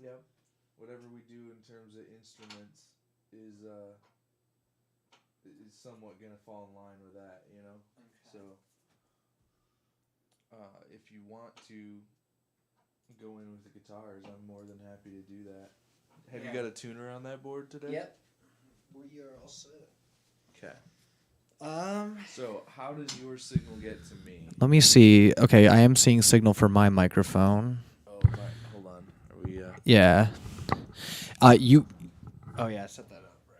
Yep. Whatever we do in terms of instruments is somewhat gonna fall in line with that, you know. So if you want to go in with the guitars, I'm more than happy to do that. Have you got a tuner on that board today? Yep. We are all set. Okay. So how does your signal get to me? Let me see. Okay, I am seeing signal for my microphone. Oh, hold on. Are we? Yeah. You. Oh yeah, set that up right.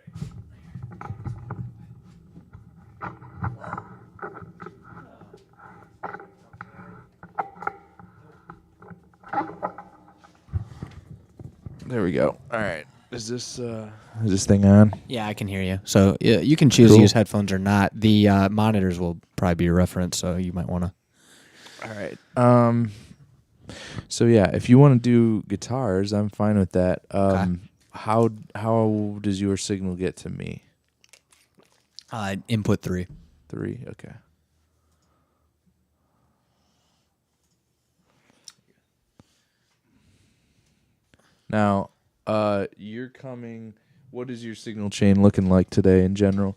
There we go. All right. Is this thing on? Yeah, I can hear you. So yeah, you can choose to use headphones or not. The monitors will probably be your reference, so you might want to. All right. So yeah, if you want to do guitars, I'm fine with that. Okay. How does your signal get to me? Input 3. 3. Okay. Now, you're coming. What is your signal chain looking like today in general?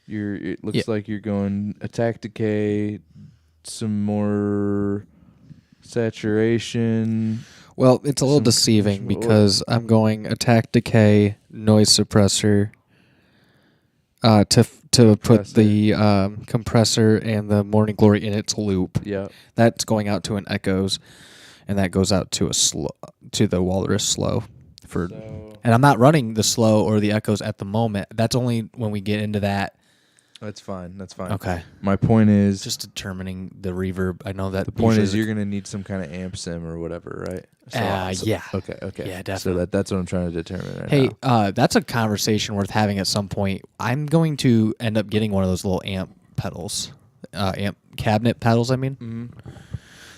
It looks like you're going attack decay, some more saturation. Well, it's a little deceiving because I'm going attack decay, noise suppressor, to put the compressor and the Morning Glory in its loop. Yeah. That's going out to an echoes, and that goes out to to the Walrus slow. And I'm not running the slow or the echoes at the moment. That's only when we get into that. That's fine. Okay. My point is Just determining the reverb. I know that the point is you're going to need some kind of amp sim or whatever, right? Yeah. Okay. Yeah, definitely. So that's what I'm trying to determine right Hey, now. that's a conversation worth having at some point. I'm going to end up getting one of those little amp pedals, amp cabinet pedals. I mean,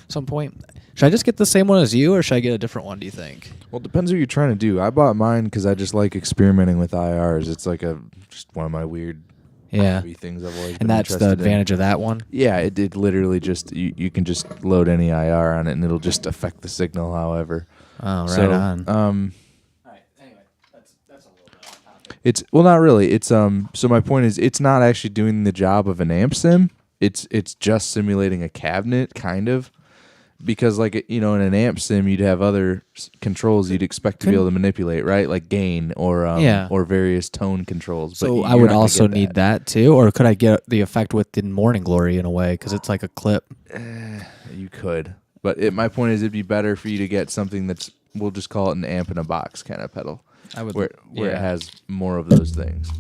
some point. Should I just get the same one as you, or should I get a different one? Do you think? Well, it depends what you're trying to do. I bought mine because I just like experimenting with IRs. It's like just one of my weird hobby things I've always been And that's the advantage of that one? Yeah, it literally just, you can just load any IR on it, and it'll just affect the signal however. Oh, right on. All right, anyway, that's a little bit off topic. Well, not really. It's so my point is, it's not actually doing the job of an amp sim. It's just simulating a cabinet, kind of. Because, like, in an amp sim, you'd have other controls you'd expect to be able to manipulate, right? Like gain or various tone controls. So I would also need that too, or could I get the effect within Morning Glory in a way? Because it's like a clip. You could, but my point is, it'd be better for you to get something that's, we'll just call it an amp in a box kind of pedal, where it has more of those things.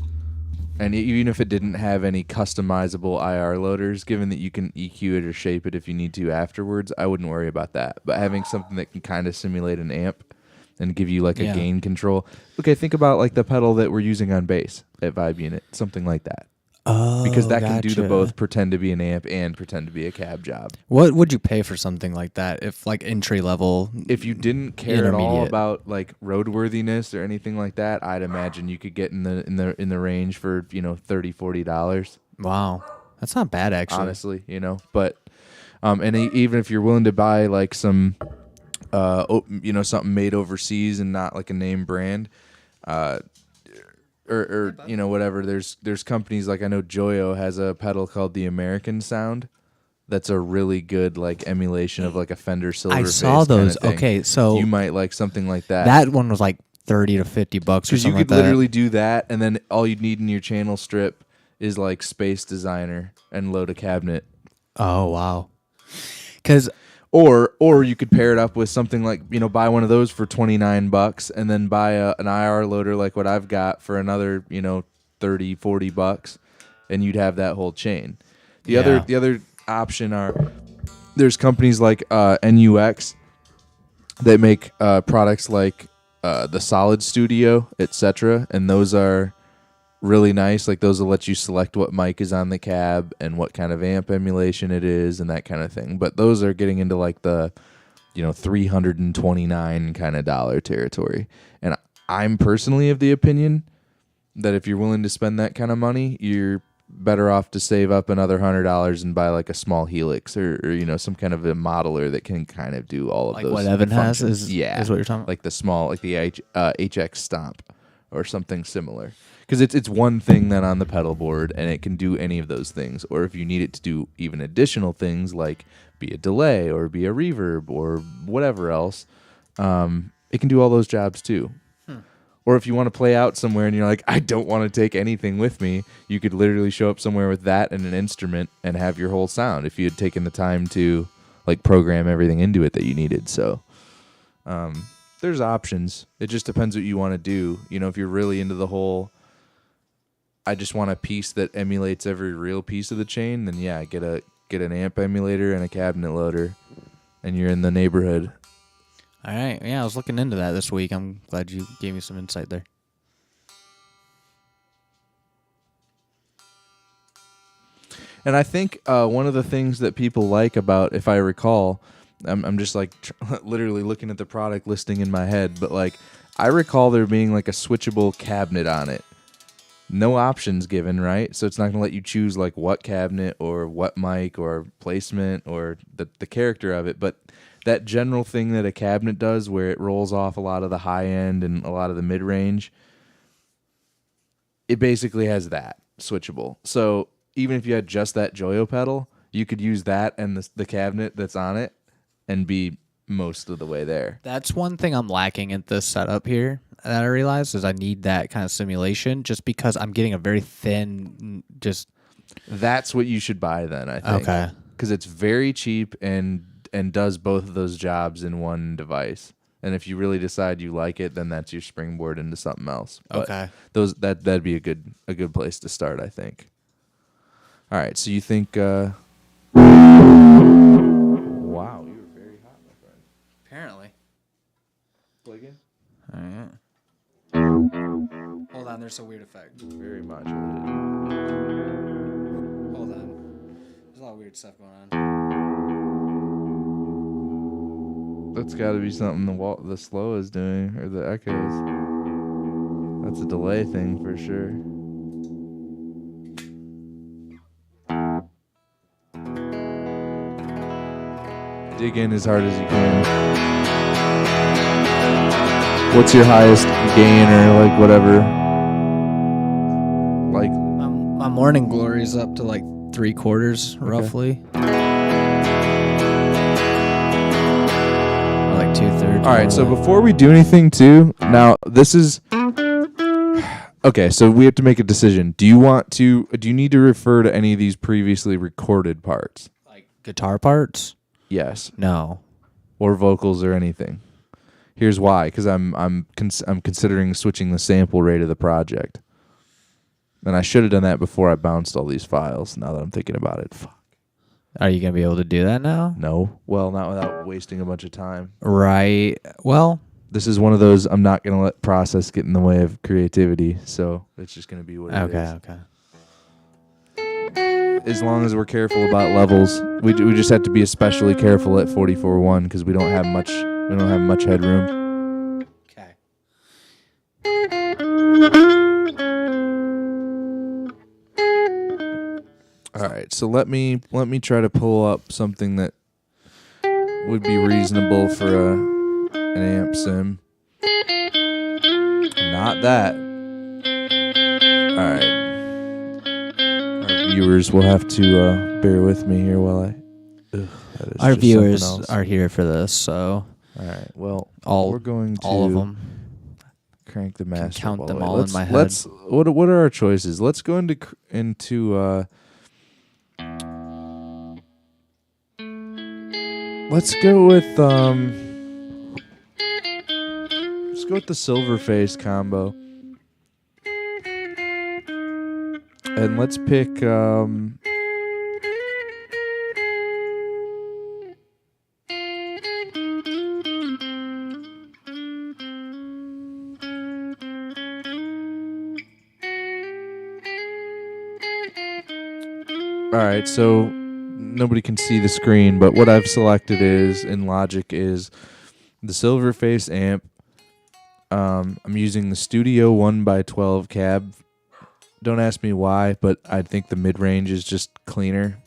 And even if it didn't have any customizable IR loaders, given that you can EQ it or shape it if you need to afterwards, I wouldn't worry about that. But having something that can kind of simulate an amp and give you like a gain control. Okay, think about like the pedal that we're using on bass at Vibe Unit, something like that. Oh, because that can do the both pretend to be an amp and pretend to be a cab job. What would you pay for something like that if like entry level? If you didn't care at all about like roadworthiness or anything like that, I'd imagine you could get in the range for $30-$40. Wow, that's not bad actually. Honestly, but and even if you're willing to buy like some something made overseas and not like a name brand, or whatever. There's companies like, I know Joyo has a pedal called the American Sound. That's a really good like emulation of like a Fender Silverface. I saw those. Okay, so you might like something like that. That one was like $30 to $50 or something like that. Because you could literally do that, and then all you'd need in your channel strip is like Space Designer and load a cabinet. Oh wow! Because. Or you could pair it up with something like, buy one of those for $29 and then buy an IR loader like what I've got for another, $30-$40, and you'd have that whole chain. The other option there's companies like NUX that make products like the Solid Studio, etc., and those are really nice. Like those will let you select what mic is on the cab and what kind of amp emulation it is and that kind of thing. But those are getting into like the $329 kind of dollar territory. And I'm personally of the opinion that if you're willing to spend that kind of money, you're better off to save up another $100 and buy like a small Helix or some kind of a modeler that can kind of do all of Like those. what Evan has functions. is yeah, is what you're talking about? like the small, like the HX Stomp or something similar. Because it's one thing then on the pedal board, and it can do any of those things. Or if you need it to do even additional things, like be a delay or be a reverb or whatever else, it can do all those jobs too. Or if you want to play out somewhere and you're like, I don't want to take anything with me, you could literally show up somewhere with that and an instrument and have your whole sound if you had taken the time to like program everything into it that you needed. So there's options. It just depends what you want to do. If you're really into the whole, I just want a piece that emulates every real piece of the chain, then yeah, get an amp emulator and a cabinet loader, and you're in the neighborhood. All right. Yeah, I was looking into that this week. I'm glad you gave me some insight there. And I think one of the things that people like about, if I recall, I'm just like literally looking at the product listing in my head, but like I recall there being like a switchable cabinet on it. No options given, right? So it's not going to let you choose like what cabinet or what mic or placement or the character of it, but that general thing that a cabinet does where it rolls off a lot of the high end and a lot of the mid range, it basically has that switchable. So even if you had just that Joyo pedal, you could use that and the cabinet that's on it and be most of the way there. That's one thing I'm lacking in this setup here that I realized is I need that kind of simulation just because I'm getting a very thin That's what you should buy then, I think. Okay. Because it's very cheap and does both of those jobs in one device. And if you really decide you like it, then that's your springboard into something else. But Okay. That'd be a good place to start, I think. All right, so you think wow, you were very hot, my friend. Apparently. Plug in? All right. Hold on, there's a weird effect. Very modulated. Hold on. There's a lot of weird stuff going on. That's got to be something the slow is doing, or the echoes. That's a delay thing for sure. Dig in as hard as you can. What's your highest gain or like whatever? Like My morning glory's up to like 3/4 roughly. Like 2/3. All right, so before we do anything too, now this is okay, so we have to make a decision. Do you need to refer to any of these previously recorded parts? Like guitar parts? Yes. No. Or vocals or anything. Here's why, cuz I'm considering switching the sample rate of the project. And I should have done that before I bounced all these files, now that I'm thinking about it. Fuck. Are you going to be able to do that now? No. Well, not without wasting a bunch of time. Right. Well, This is one of those I'm not going to let process get in the way of creativity, so it's just going to be what it is. okay. As long as we're careful about levels, we just have to be especially careful at 44.1 because we don't have much headroom. Okay. All right, so let me try to pull up something that would be reasonable for an amp sim. Not that. All right. Our viewers will have to bear with me here while Our viewers are here for this, so all right. Well, all we're going to all of them. crank the master. count all them the way. all in Let's- my head. Let's. What are our choices? Let's go into. Let's go with Let's go with the silver face combo. And let's pick all right, so nobody can see the screen, but what I've selected is, in Logic, is the silver face amp. I'm using the Studio 1x12 cab Don't ask me why, but I think the mid range is just cleaner.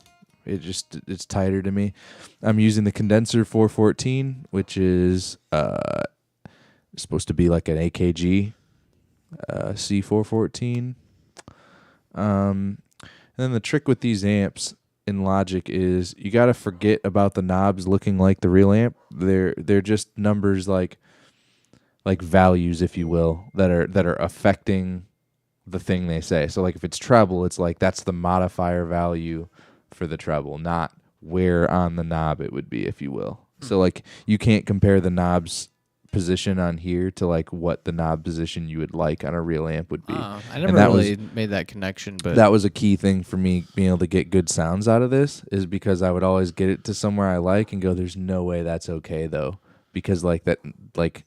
It's tighter to me. I'm using the condenser 414, which is supposed to be like an AKG C414. And then the trick with these amps in Logic is you got to forget about the knobs looking like the real amp. They're just numbers like values, if you will, that are affecting the thing they say. So like if it's treble, it's like that's the modifier value for the treble, not where on the knob it would be, if you will. So like you can't compare the knob's position on here to like what the knob position you would like on a real amp would be. I never really made that connection, but that was a key thing for me being able to get good sounds out of this, is because I would always get it to somewhere I like and go, there's no way that's okay though, because like that, like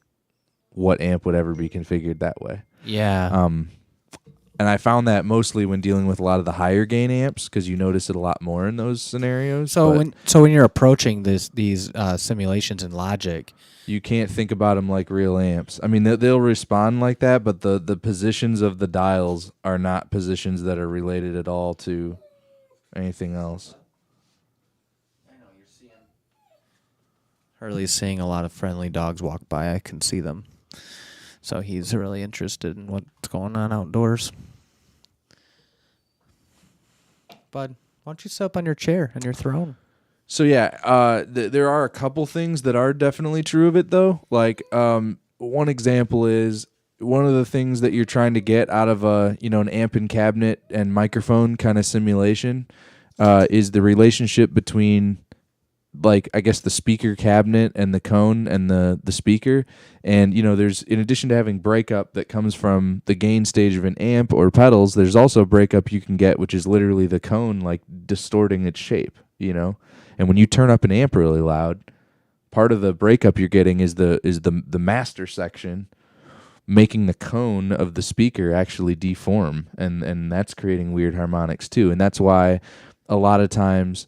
what amp would ever be configured that way? Yeah. And I found that mostly when dealing with a lot of the higher gain amps, because you notice it a lot more in those scenarios. So when you're approaching these simulations in Logic, you can't think about them like real amps. I mean, they'll respond like that, but the positions of the dials are not positions that are related at all to anything else. I know you're seeing. Hurley's seeing a lot of friendly dogs walk by. I can see them. So he's really interested in what's going on outdoors. Bud, why don't you sit up on your chair and your throne? So yeah, there are a couple things that are definitely true of it though. Like one example is one of the things that you're trying to get out of an amp and cabinet and microphone kind of simulation is the relationship between, like, I guess the speaker cabinet and the cone and the speaker. And, there's, in addition to having breakup that comes from the gain stage of an amp or pedals, there's also breakup you can get, which is literally the cone, like, distorting its shape, And when you turn up an amp really loud, part of the breakup you're getting is the master section making the cone of the speaker actually deform. And that's creating weird harmonics too. And that's why a lot of times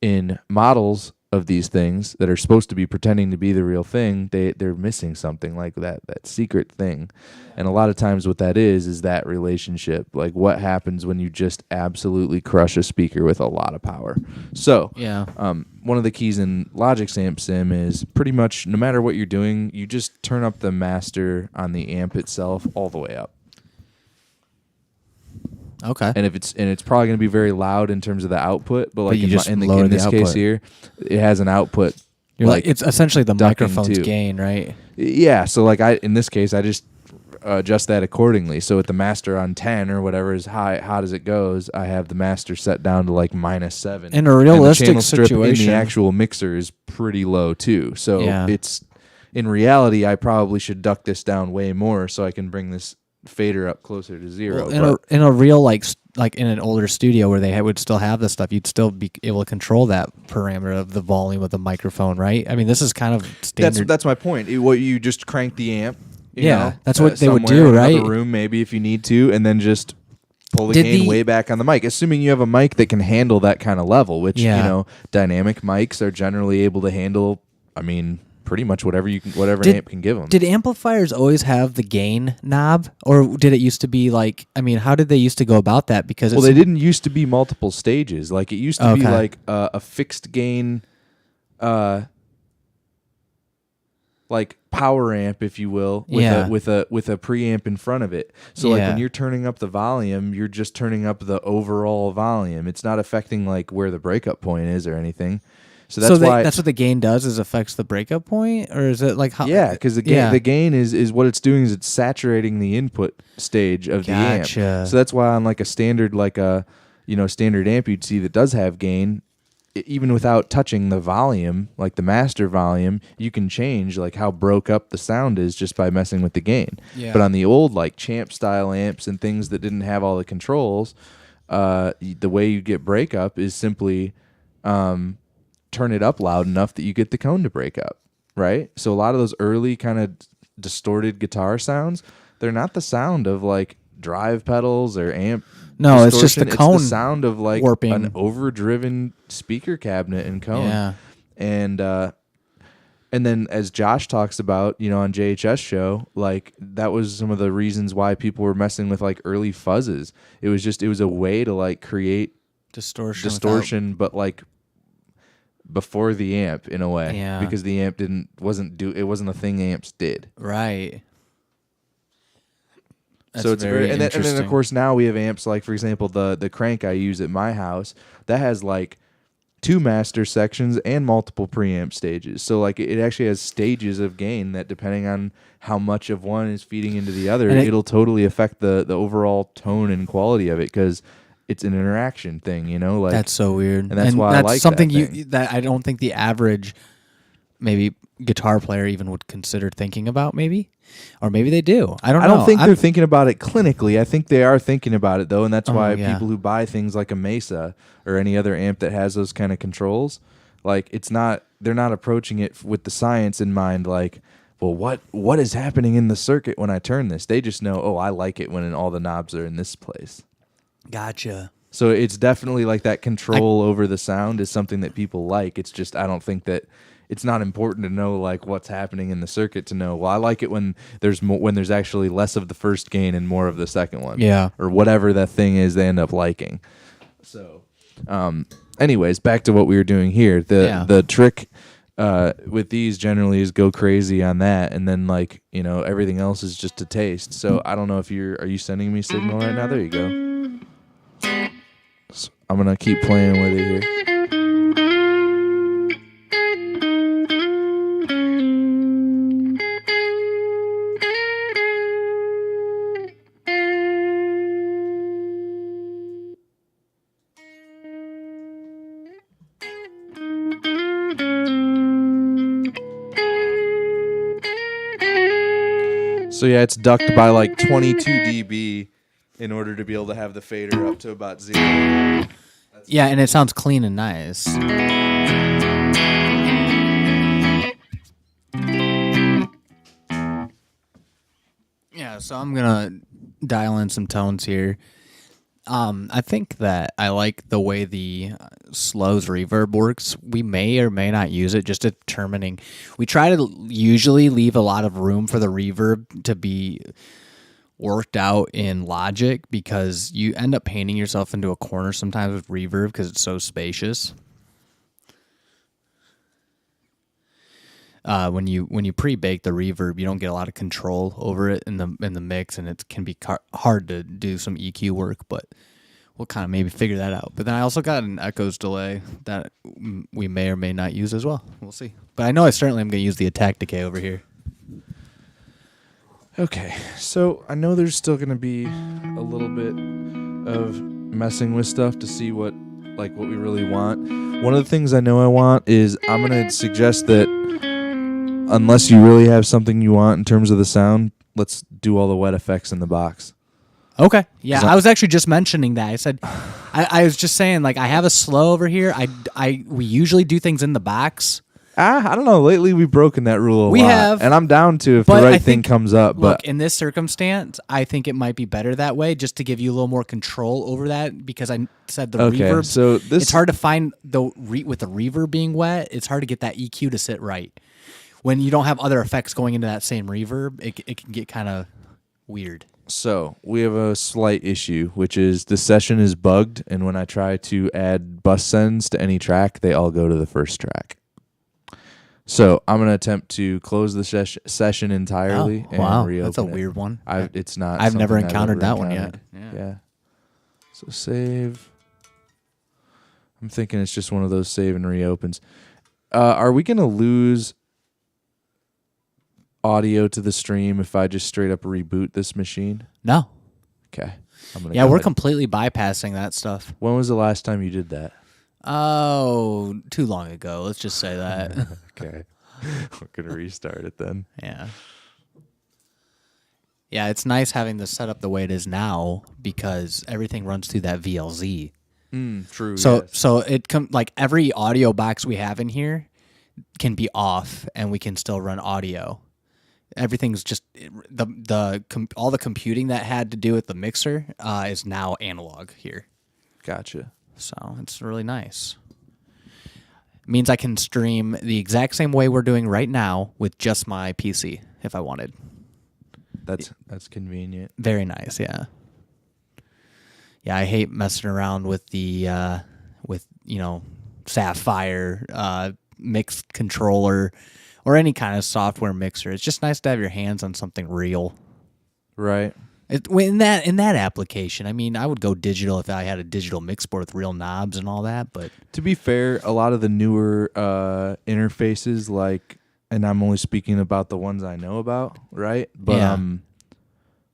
in models of these things that are supposed to be pretending to be the real thing, they're missing something like that secret thing. And a lot of times what that is that relationship, like what happens when you just absolutely crush a speaker with a lot of power. So yeah, one of the keys in Logic's amp sim is pretty much no matter what you're doing, you just turn up the master on the amp itself all the way up. Okay. And it's probably going to be very loud in terms of the output, but like in this case here, it has an output. It's essentially the microphone's gain, right? Yeah. So like in this case, I just adjust that accordingly. So with the master on 10 or whatever is hot as it goes, I have the master set down to like -7. In a realistic and the channel situation, strip in the actual mixer is pretty low too. So yeah. It's in reality, I probably should duck this down way more so I can bring this fader up closer to 0. Well, in a real like in an older studio where they would still have this stuff, you'd still be able to control that parameter of the volume of the microphone, right? I mean, this is kind of standard. That's my point. You just crank the amp. That's what they would do, right? In another room, maybe if you need to, and then just pull the gain way back on the mic. Assuming you have a mic that can handle that kind of level, which dynamic mics are generally able to handle. I mean, pretty much whatever an amp can give them. Did amplifiers always have the gain knob, or did it used to be like? I mean, how did they used to go about that? Because they didn't used to be multiple stages. Like it used to be like a fixed gain, like power amp, if you will, with a preamp in front of it. So like when you're turning up the volume, you're just turning up the overall volume. It's not affecting like where the breakup point is or anything. So that's what the gain does, is affects the breakup point, or is it like how? Yeah, because the gain is what it's doing is it's saturating the input stage of the amp. So that's why on like a standard standard amp you'd see that does have gain, even without touching the volume, like the master volume, you can change like how broke up the sound is just by messing with the gain. Yeah. But on the old like champ style amps and things that didn't have all the controls, the way you get breakup is simply turn it up loud enough that you get the cone to break up, right? So a lot of those early kind of distorted guitar sounds, they're not the sound of like drive pedals or amp. No, it's just the cone. It's the sound of like warping. An overdriven speaker cabinet and cone. Yeah. And And then as Josh talks about, on JHS show, like that was some of the reasons why people were messing with like early fuzzes. It was a way to like create distortion, but like before the amp in a way. Yeah. Because the amp it wasn't a thing amps did. Right. So it's very and then of course now we have amps like, for example, the crank I use at my house that has like 2 master sections and multiple preamp stages. So like it actually has stages of gain that, depending on how much of one is feeding into the other, it'll totally affect the overall tone and quality of it, because it's an interaction thing, Like that's so weird, and that's why I like something that that I don't think the average maybe guitar player even would consider thinking about, maybe. Or maybe they do. I don't know. I don't think they're thinking about it clinically. I think they are thinking about it, though, and that's why yeah. people who buy things like a Mesa or any other amp that has those kind of controls, like they're not approaching it with the science in mind, like, well, what is happening in the circuit when I turn this? They just know, oh, I like it when all the knobs are in this place. Gotcha. So it's definitely like that control over the sound is something that people like. It's just I don't think that it's not important to know like what's happening in the circuit to know. Well, I like it when there's actually less of the first gain and more of the second one. Yeah. Or whatever that thing is they end up liking. So, anyways, back to what we were doing here. The trick with these generally is go crazy on that, and then like everything else is just a taste. So I don't know if are you sending me signal right now? There you go. So I'm gonna keep playing with it here. So yeah, it's ducked by like 22 dB in order to be able to have the fader up to about 0. Yeah, and it sounds clean and nice. Yeah, so I'm gonna dial in some tones here. I think that I like the way the slows reverb works. We may or may not use it, just determining. We try to usually leave a lot of room for the reverb to be worked out in Logic, because you end up painting yourself into a corner sometimes with reverb because it's so spacious. When you pre-bake the reverb, you don't get a lot of control over it in the mix, and it can be hard to do some EQ work. But we'll kind of maybe figure that out. But then I also got an echoes delay that we may or may not use as well. We'll see. But I know I certainly am going to use the attack decay over here. Okay, so I know there's still going to be a little bit of messing with stuff to see what we really want. One of the things I know I want is I'm going to suggest that, unless you really have something you want in terms of the sound, let's do all the wet effects in the box. Okay. Yeah, I was actually just mentioning that. I said, I was just saying, like, I have a slow over here. We usually do things in the box. I don't know. Lately, we've broken that rule a lot. Have, and I'm down to if the right thing comes up. Look, but in this circumstance, I think it might be better that way, just to give you a little more control over that, because I said the reverb. So it's hard to find with the reverb being wet. It's hard to get that EQ to sit right. When you don't have other effects going into that same reverb, it can get kind of weird. So we have a slight issue, which is the session is bugged, and when I try to add bus sends to any track, they all go to the first track. So I'm going to attempt to close the session entirely and reopen that's a it. weird one. It's not. I've never encountered that one yet. Yeah. So save. I'm thinking it's just one of those save and reopens. Are we going to lose audio to the stream if I just straight up reboot this machine? No. Okay. We're completely bypassing that stuff. When was the last time you did that? Oh, too long ago. Let's just say that. Okay. We're going to restart it then. Yeah. Yeah, it's nice having this set up the way it is now, because everything runs through that VLZ. True. So it like every audio box we have in here can be off, and we can still run audio. Everything's just all the computing that had to do with the mixer is now analog here. Gotcha. So it's really nice. means I can stream the exact same way we're doing right now with just my PC if I wanted. That's convenient. Very nice, yeah. Yeah, I hate messing around with the Sapphire mix controller or any kind of software mixer. It's just nice to have your hands on something real. Right. In that application, I mean, I would go digital if I had a digital mix board with real knobs and all that. But To be fair, a lot of the newer interfaces, like, and I'm only speaking about the ones I know about, right? But Yeah.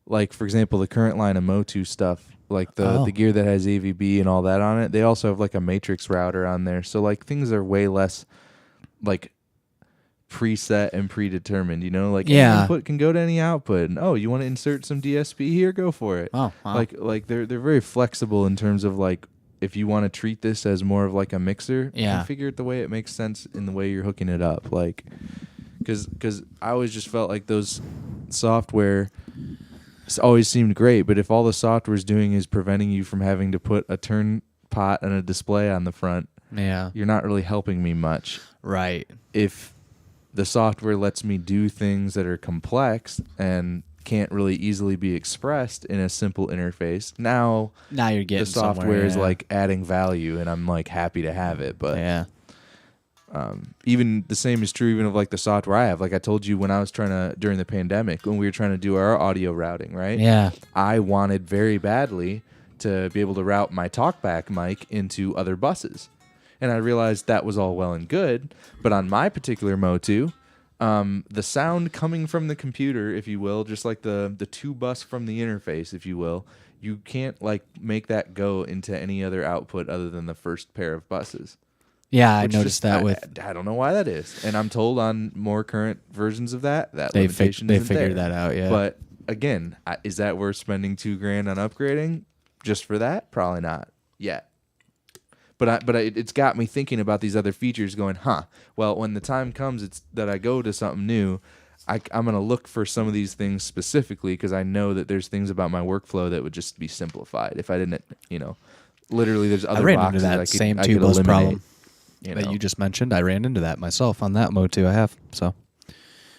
like for example, the current line of Motu stuff, like the gear that has AVB and all that on it, they also have like a matrix router on there. So like things are way less like preset and predetermined, you know, like any Yeah. input can go to any output, and you want to insert some DSP here, go for it. Oh, wow. Like they're very flexible in terms of like if you want to treat this as more of like a mixer, configure it the way it makes sense in the way you're hooking it up, like because I always just felt like those software always seemed great, but if all the software is doing is preventing you from having to put a turn pot and a display on the front, you're not really helping me much. Right. If the software lets me do things that are complex and can't really easily be expressed in a simple interface, now you're getting the software somewhere, is like adding value, and I'm like happy to have it. But even the same is true even of like the software I have. Like I told you when I was trying to, during the pandemic, when we were trying to do our audio routing, right? Yeah. I wanted very badly to be able to route my talkback mic into other buses. And I realized that was all well and good, but on my particular Motu, the sound coming from the computer, if you will, just like the two bus from the interface, if you will, you can't like make that go into any other output other than the first pair of buses. Yeah, I noticed that I don't know why that is, and I'm told on more current versions of that they limitation isn't figured there. that out. Yeah, But again, is that worth spending $2,000 on upgrading just for that? Probably not yet. But it's got me thinking about these other features. Going, well, when the time comes, that I go to something new, I'm gonna look for some of these things specifically because I know that there's things about my workflow that would just be simplified if I didn't, literally there's other I ran boxes into that I could, same I two could bus eliminate, problem that you just mentioned. I ran into that myself on that Motu I have. So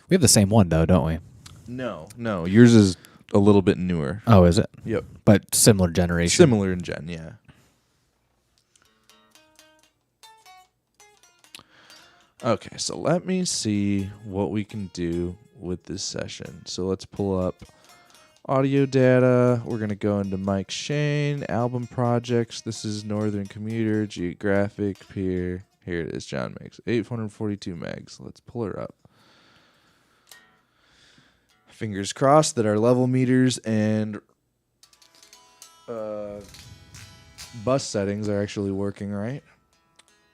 we have the same one though, don't we? No, yours is a little bit newer. Oh, is it? Yep, But similar generation. similar in gen, yeah. Okay, so let me see what we can do with this session. So let's pull up audio data. We're going to go into Mike Shane, album projects. This is Northern Commuter, Geographic, Peer. Here it is, John Mix. 842 megs. Let's pull her up. Fingers crossed that our level meters and bus settings are actually working right.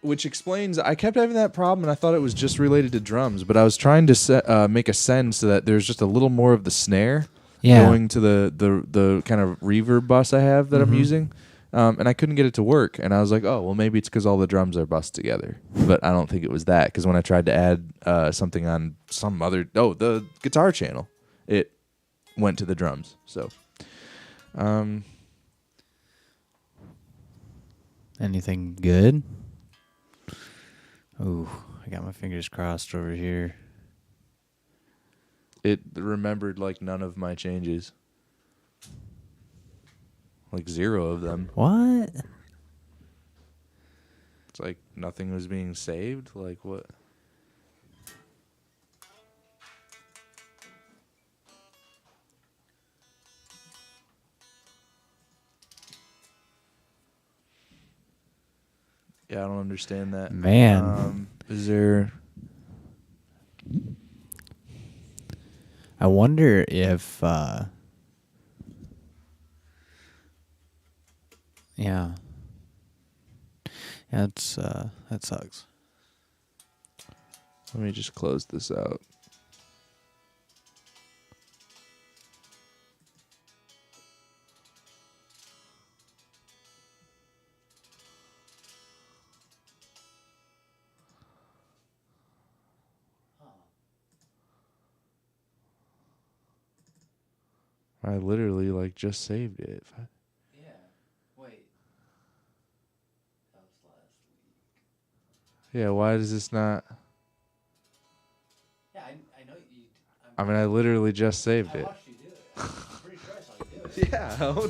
Which explains, I kept having that problem, and I thought it was just related to drums, but I was trying to make a send so that there's just a little more of the snare going to the kind of reverb bus I have that I'm using, and I couldn't get it to work, and I was like, oh, well, maybe it's because all the drums are bussed together, but I don't think it was that, because when I tried to add something on the guitar channel, it went to the drums, so... Anything good? Ooh, I got my fingers crossed over here. It remembered like none of my changes. Like 0 of them. What? It's like nothing was being saved. Like what? Yeah, I don't understand that. Man. Is there... I wonder if... Yeah. That's that sucks. Let me just close this out. I literally like just saved it. Yeah. Wait. That was last week. Yeah, why does this not? Yeah, I know you. I mean, I literally just saved it. watched you do it. I'm pretty sure I saw you do it. Yeah,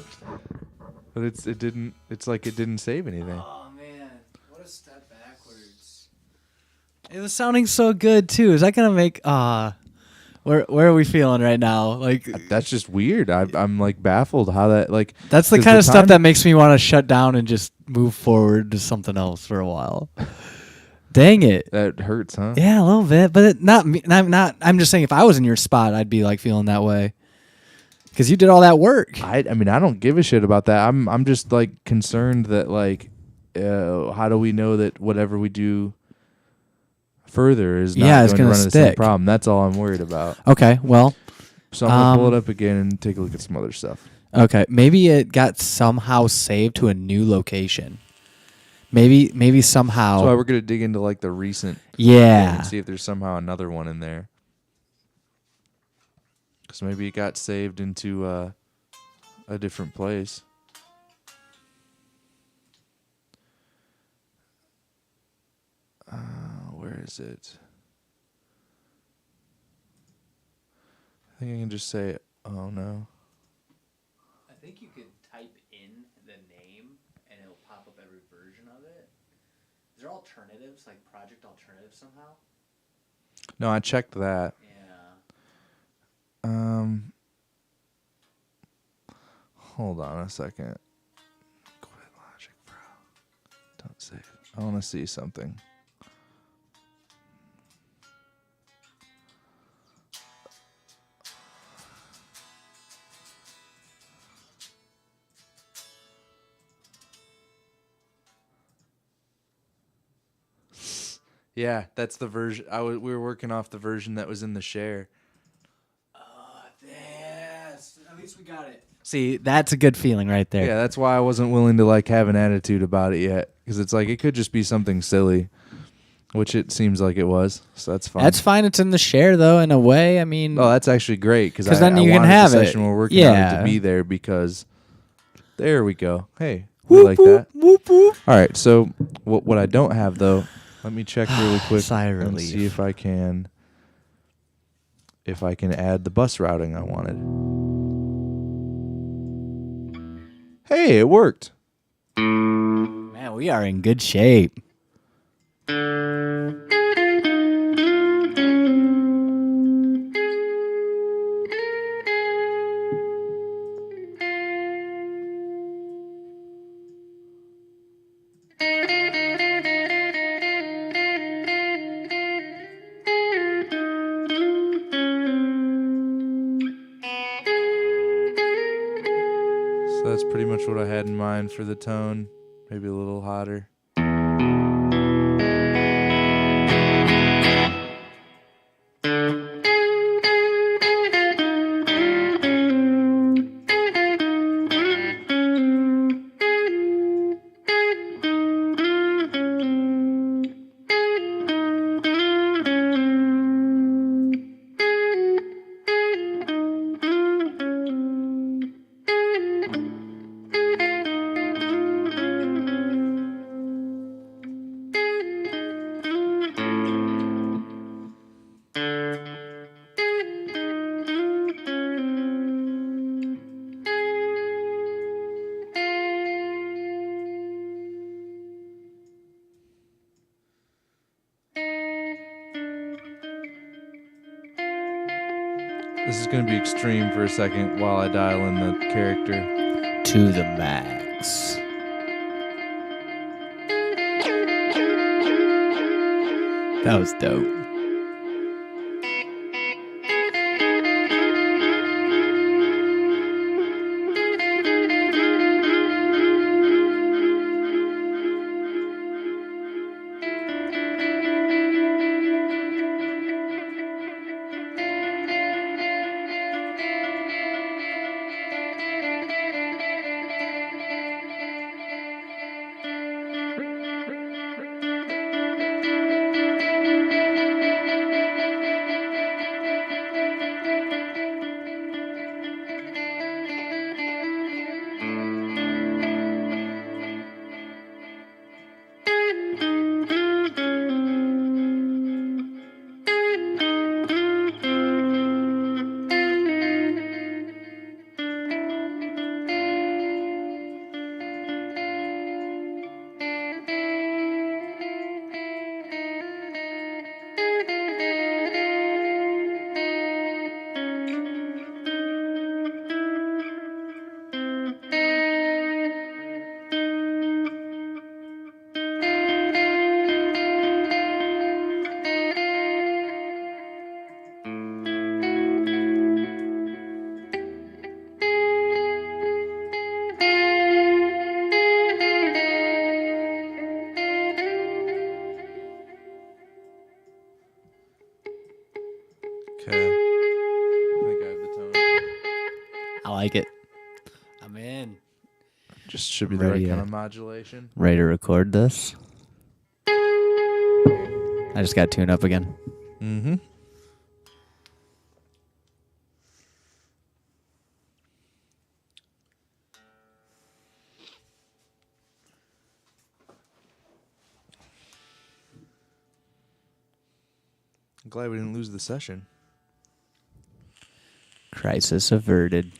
but it didn't. It's like it didn't save anything. Oh man, what a step backwards. It was sounding so good too. Is that gonna make where are we feeling right now? Like That's just weird. I'm like baffled how that like. that's the 'cause kind of stuff time- that makes me want to shut down and just move forward to something else for a while. Dang it. that hurts, huh? Yeah, a little bit, but not me. I'm not. I'm just saying, if I was in your spot, I'd be like feeling that way because you did all that work. I mean, I don't give a shit about that. I'm just like concerned that like, how do we know that whatever we do further is not it's going to gonna run into the same stick. problem? That's all I'm worried about. Okay, well, So I'm gonna pull it up again and take a look at some other stuff. okay, maybe it got somehow saved to a new location. Maybe somehow. So we're gonna dig into like the recent. Yeah. And see if there's somehow another one in there. Because maybe it got saved into a different place. Where is it? I think I can just say, oh no. I think you could type in the name and it'll pop up every version of it. Is there alternatives, like project alternatives somehow? No, I checked that. Yeah. Hold on a second. Quit Logic Pro. Don't save. I want to see something. Yeah, that's the version. We were working off the version that was in the share. Yes. At least we got it. See, that's a good feeling right there. Yeah, that's why I wasn't willing to like have an attitude about it yet, because it's like it could just be something silly, which it seems like it was. So that's fine. That's fine. It's in the share though, in a way. I mean, Oh, that's actually great because then you I can wanted have the it. session we're working on it Yeah. to be there because there we go. Hey, we like that. whoop, whoop. All right, so what I don't have though, let me check really quick Sigh of and relief. see if I can add the bus routing I wanted. Hey, it worked. Man, we are in good shape. So that's pretty much what I had in mind for the tone. Maybe a little hotter. This is going to be extreme for a second while I dial in the character. To the max. That was dope. I like it. I'm in. Just should be the Ready, right kind yeah. of modulation. Ready to record this? I just got tuned up again. Mm-hmm. I'm glad we didn't lose the session. Crisis averted.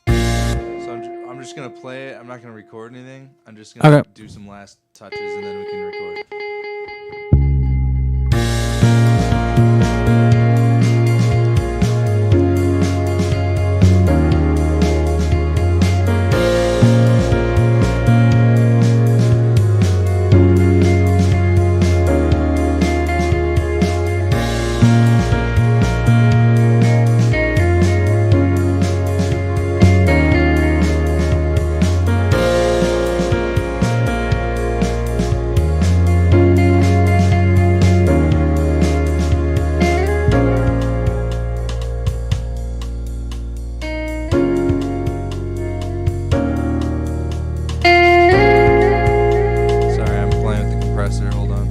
I'm just gonna play it. I'm not gonna record anything. I'm just gonna Okay. do some last touches and then we can record. Sorry, I'm playing with the compressor. Hold on.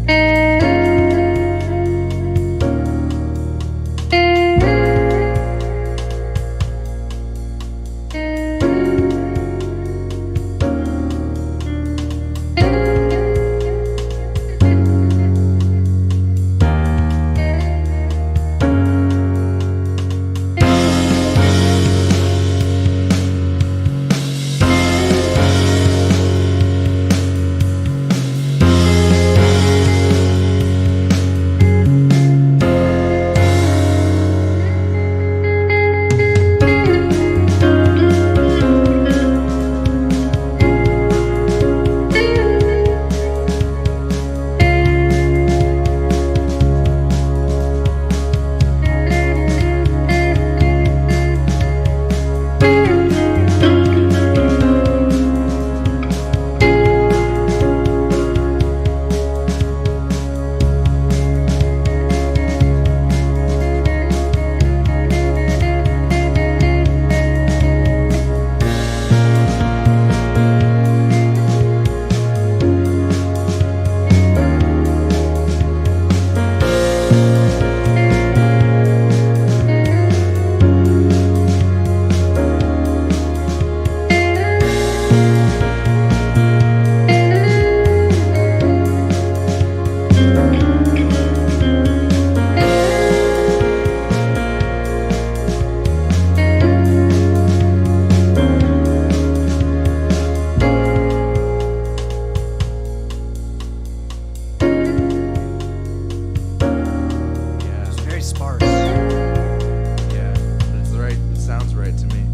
It's very sparse. Yeah, but it's the right. It sounds right to me.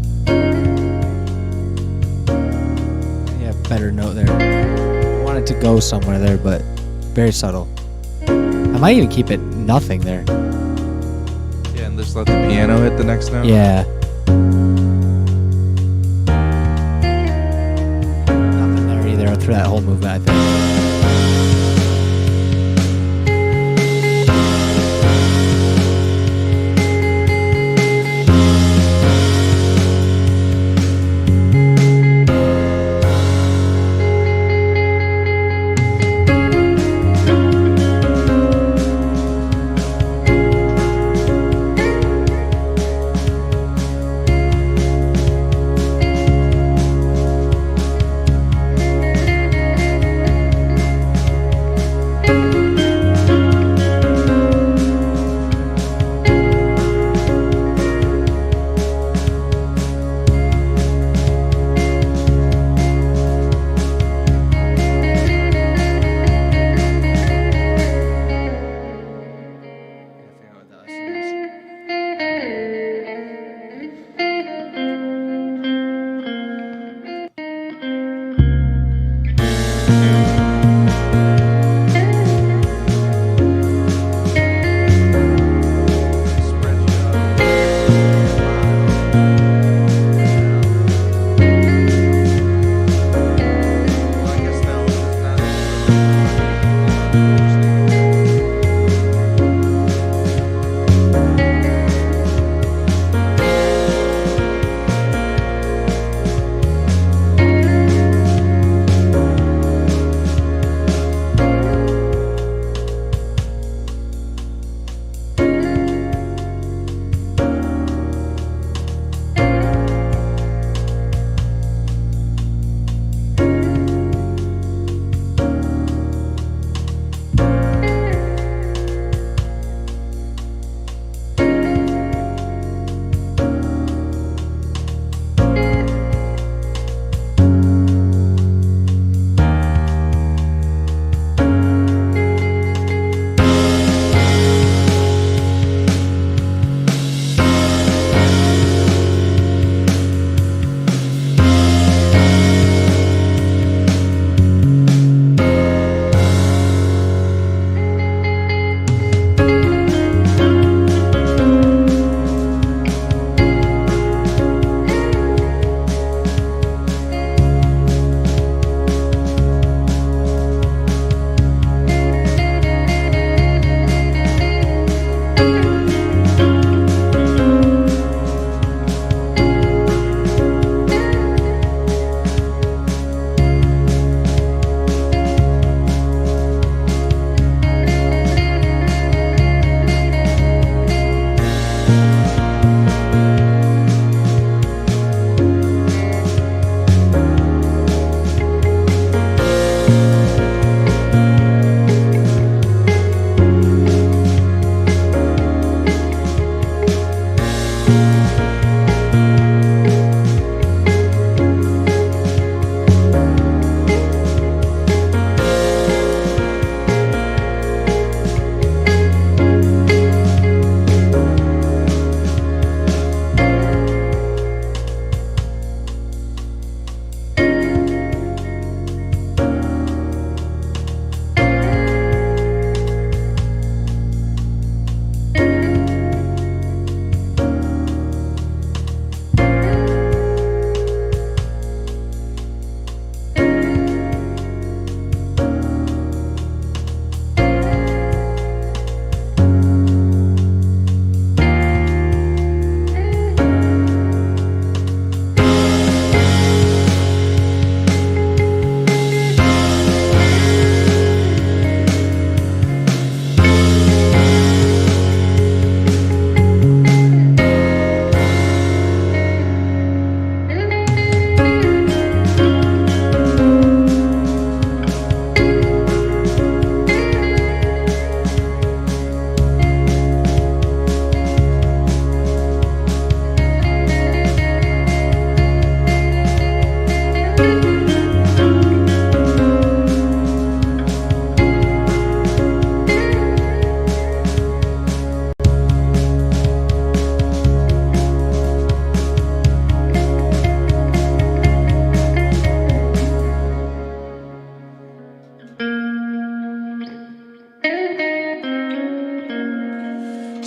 Yeah, better note there. I want it to go somewhere there, but very subtle. I might even keep it nothing there. Yeah, and just let the piano hit the next note. Yeah. Nothing there either through that whole movement, I think.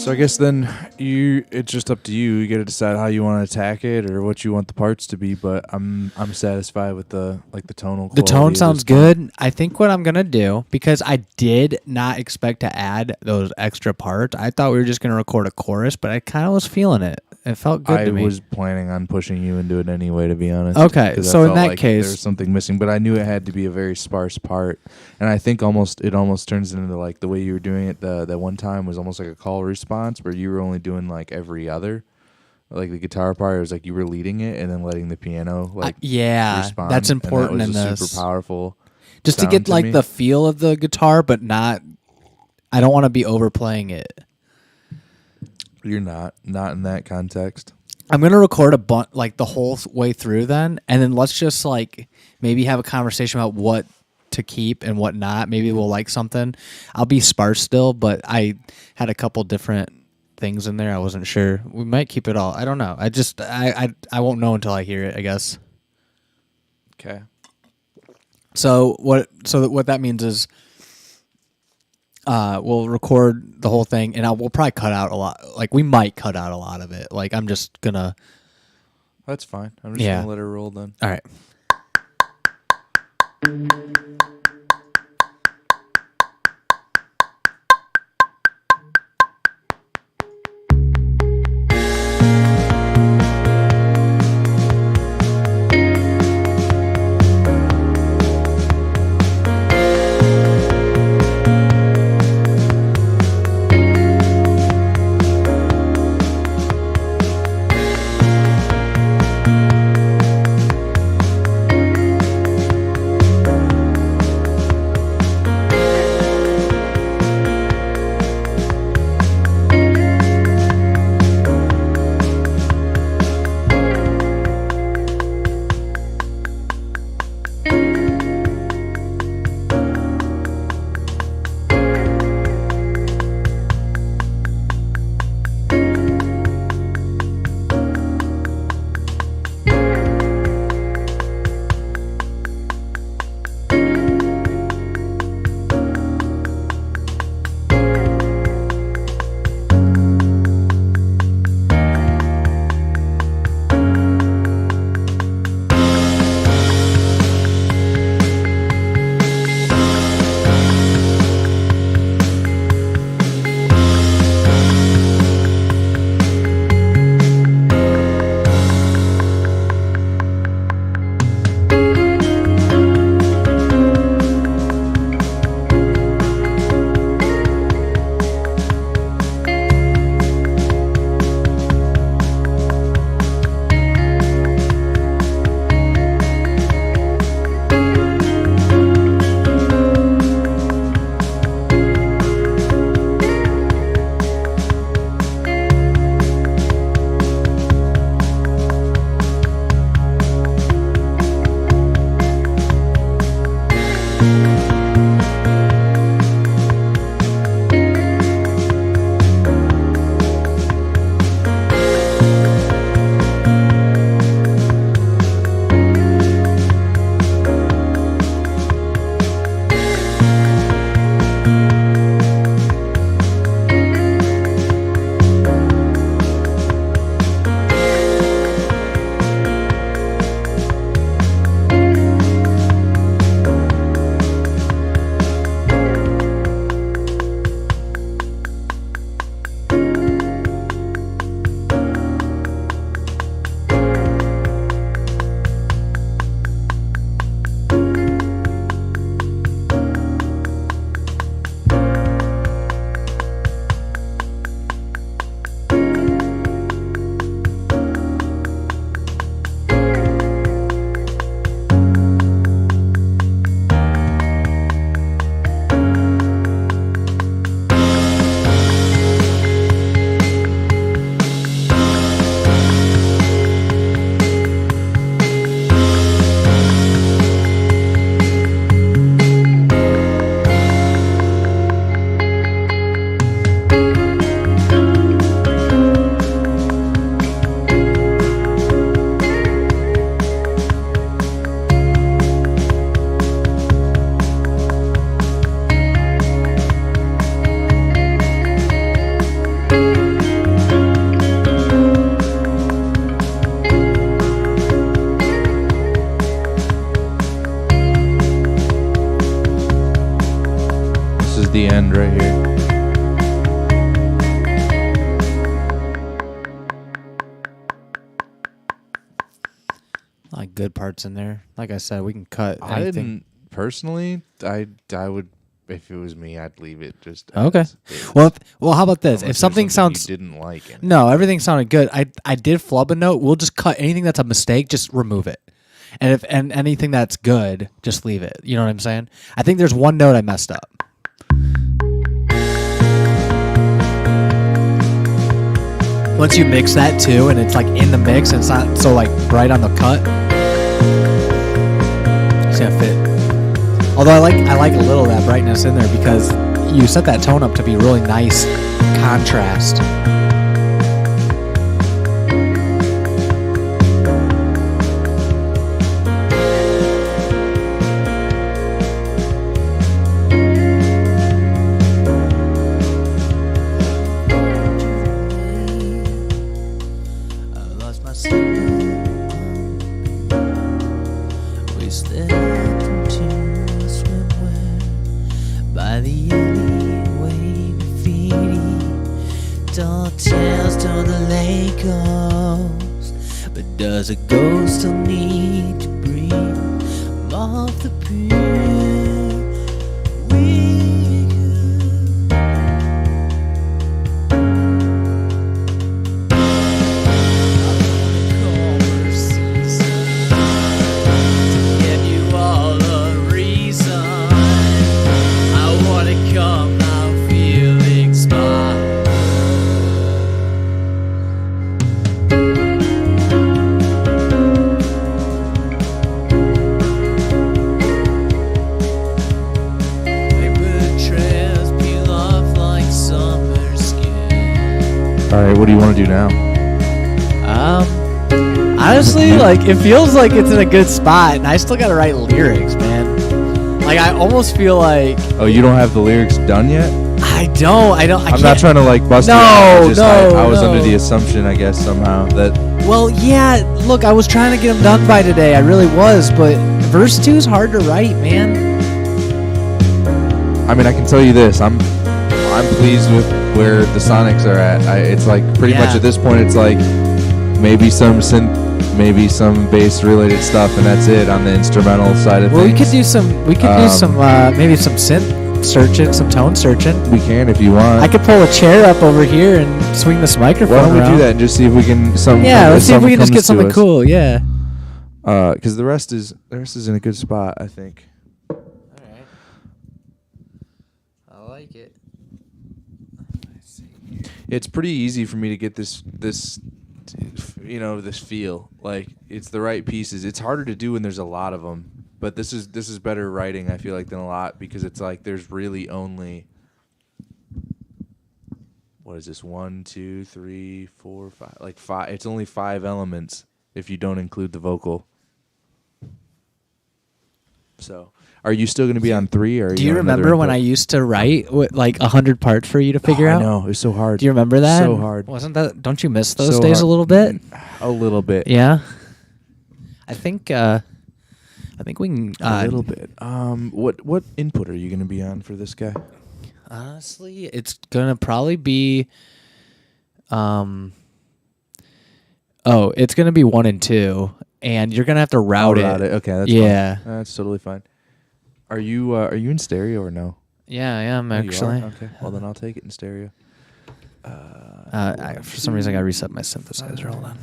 So I guess then it's just up to you. You got to decide how you want to attack it or what you want the parts to be. But I'm satisfied with the tonal. The quality tone of sounds this good. I think what I'm gonna do, because I did not expect to add those extra parts. I thought we were just gonna record a chorus, but I kind of was feeling it. It felt good I to me. was planning on pushing you into it anyway, to be honest. Okay, 'Cause I so in felt that like case- there was something missing, but I knew it had to be a very sparse part, and I think it almost turns into like the way you were doing it. That one time was almost like a call response, where you were only doing like every other, like the guitar part. It was like you were leading it and then letting the piano yeah, respond. that's and that important was in a this. super powerful. Just to sound get like me. the feel of the guitar, but not. I don't want to be overplaying it. You're not in that context. I'm gonna record a bunch, like the whole way through, then, and then let's just like maybe have a conversation about what to keep and what not. Maybe we'll like something. I'll be sparse still, but I had a couple different things in there. I wasn't sure. We might keep it all. I don't know. I won't know until I hear it, I guess. Okay. So what that means is we'll record the whole thing, and we'll probably cut out a lot. Like, we might cut out a lot of it. Like, I'm just gonna. That's fine. I'm just gonna let her roll then. All right. the end right here. Like good parts in there. Like I said, we can cut I anything. didn't personally. I would, if it was me, I'd leave it just. Okay. As is. Well, how about this? Unless If there's something sounds you didn't like it. no, everything sounded good. I did flub a note. We'll just cut anything that's a mistake. Just remove it. And anything that's good, just leave it. You know what I'm saying? I think there's one note I messed up. Once you mix that too, and it's like in the mix, and it's not so like bright on the cut, it's gonna fit. Although I like a little of that brightness in there because you set that tone up to be really nice contrast. Does a ghost still need to breathe? I'm off the pier. We to give you all a reason. I wanna come out feeling inspired. All right, what do you want to do now? Honestly, like it feels like it's in a good spot, and I still gotta write lyrics, man. Like I almost feel like Oh, you don't have the lyrics done yet? I can't. I'm not trying to like bust No, you out. I was no. under the assumption, I guess, somehow that Well, yeah. Look, I was trying to get them done by today. I really was, but verse 2 is hard to write, man. I mean, I can tell you this: I'm pleased with where the Sonics are at. It's like pretty much Yeah. at this point, it's like maybe some synth, maybe some bass related stuff, and that's it on the instrumental side of Well, things. we could do some. Maybe some synth searching, some tone searching. We can if you want. I could pull a chair up over here and swing this microphone Why don't we around. do that and just see if we can Yeah, let's see if we can just get something cool. Yeah. Because the rest is in a good spot, I think. All right. I like it. It's pretty easy for me to get this feel. Like it's the right pieces. It's harder to do when there's a lot of them, but this is better writing, I feel like, than a lot, because it's like there's really only, what is this, 1, 2, 3, 4, 5, like 5. It's only 5 elements if you don't include the vocal. So, are you still going to be on 3? Or are Do you you on another remember when I input? used to write with like 100 parts for you to figure out? I know, it was so hard. Do you remember that? So hard. Wasn't that? Don't you miss those So days a hard. little bit? A little bit. Yeah. I think we can. A little bit. What input are you going to be on for this guy? Honestly, it's gonna probably be. It's gonna be 1 and 2, and you're gonna have to route it. Okay, that's Yeah. fine. That's totally fine. Are you in stereo or no? Yeah, I am Oh, you are? actually. Okay. Well, then I'll take it in stereo. For some reason, I gotta reset my synthesizer. Hold on.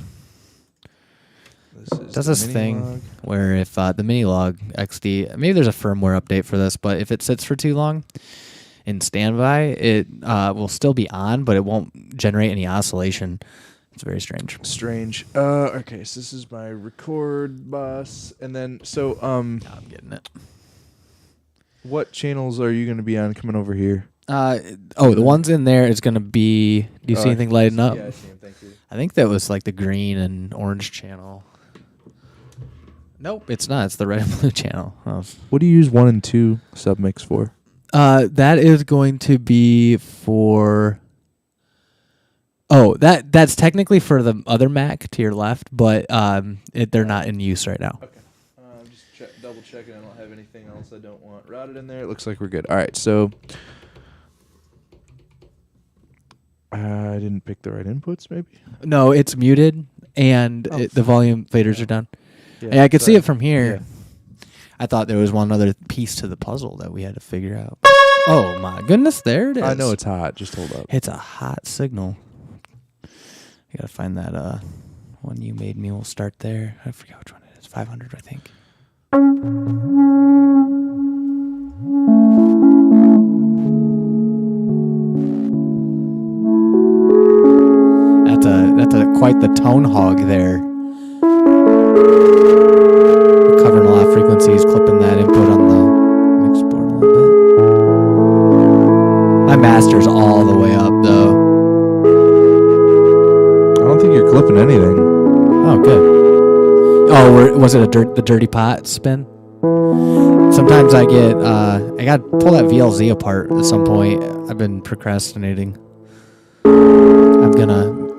This is Does the this mini thing log. where if the Minilog XD, maybe there's a firmware update for this, but if it sits for too long in standby, it will still be on, but it won't generate any oscillation. It's very strange. Strange. Okay, so this is my record bus, and then I'm getting it. what channels are you going to be on coming over here? The ones in there is gonna be. Do you see anything lighting up? Yeah, I see them. Thank you. I think that was like the green and orange channel. Nope, it's not. It's the red and blue channel. Oh. What do you use 1 and 2 submix for? That is going to be for. Oh, that's technically for the other Mac to your left, but they're not in use right now. Okay. Just double checking. I don't have anything else I don't want routed in there. It looks like we're good. All right, so I didn't pick the right inputs, maybe. No, it's muted and the volume faders are down. Yeah, I could see it from here. Yeah. I thought there was one other piece to the puzzle that we had to figure out. Oh my goodness, there it is. I know it's hot. Just hold up. It's a hot signal. I gotta find that one you made me. We'll start there. I forget which one it is. 500, I think. That's quite the tone hog there. Covering a lot of frequencies, clipping that input on the mix board a little bit. My master's all the way up though. I don't think you're clipping anything. Oh, good. Oh, was it the dirty pot spin? Sometimes I get I gotta pull that VLZ apart at some point. I've been procrastinating.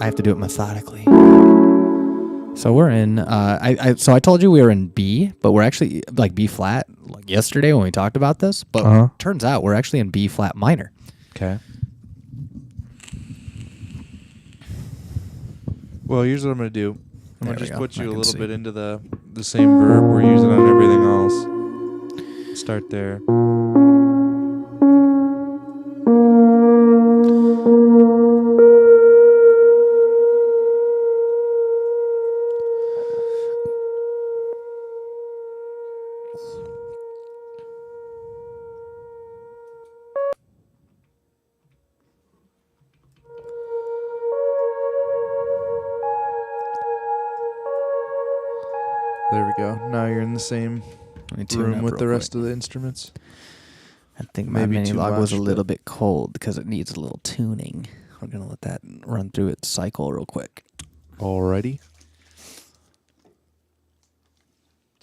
I have to do it methodically. So we're in. So I told you we were in B, but we're actually like B flat. Like yesterday when we talked about this, but turns out we're actually in B flat minor. Okay. Well, here's what I'm gonna do. I'm gonna just put you a little bit into the same verb we're using on everything else. Start there. There we go. Now you're in the same room with the rest of the instruments. I think my Maybe mini too log was a much, little but- bit cold because it needs a little tuning. We're gonna let that run through its cycle real quick. Alrighty.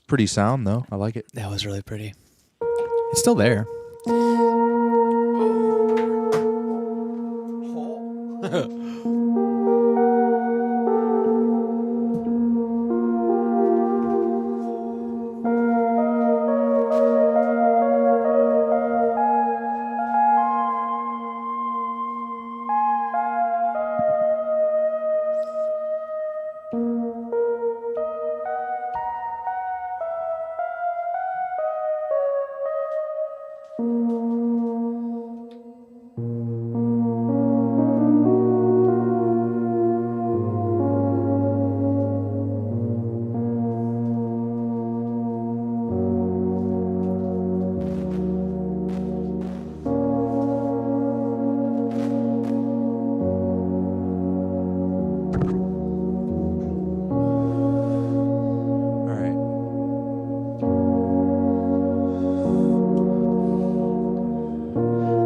Pretty sound though. I like it. That was really pretty. It's still there.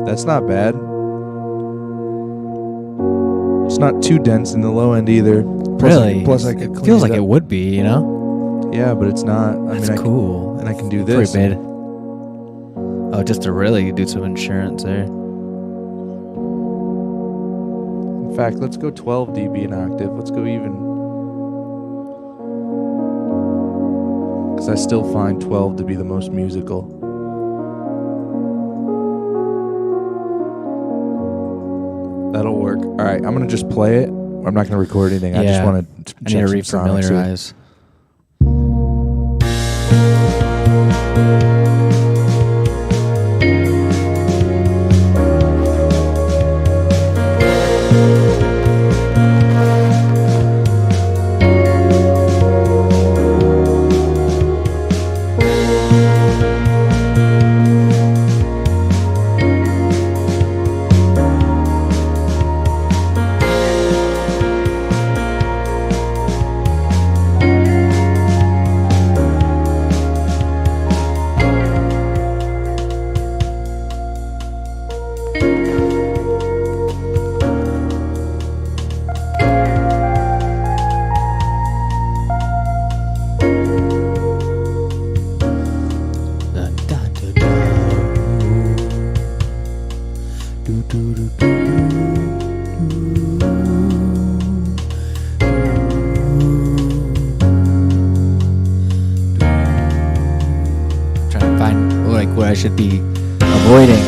That's not bad. It's not too dense in the low end either. Plus I could it feels like it would be, you know? Yeah, but it's not. That's cool. And I can do this. Pretty bad. Oh, just to really do some insurance there. In fact, let's go 12 dB an octave. Let's go even. Because I still find 12 to be the most musical. That'll work. All right, I'm going to just play it. I'm not going to record anything. I just want to I need to refamiliarize. What I should be avoiding.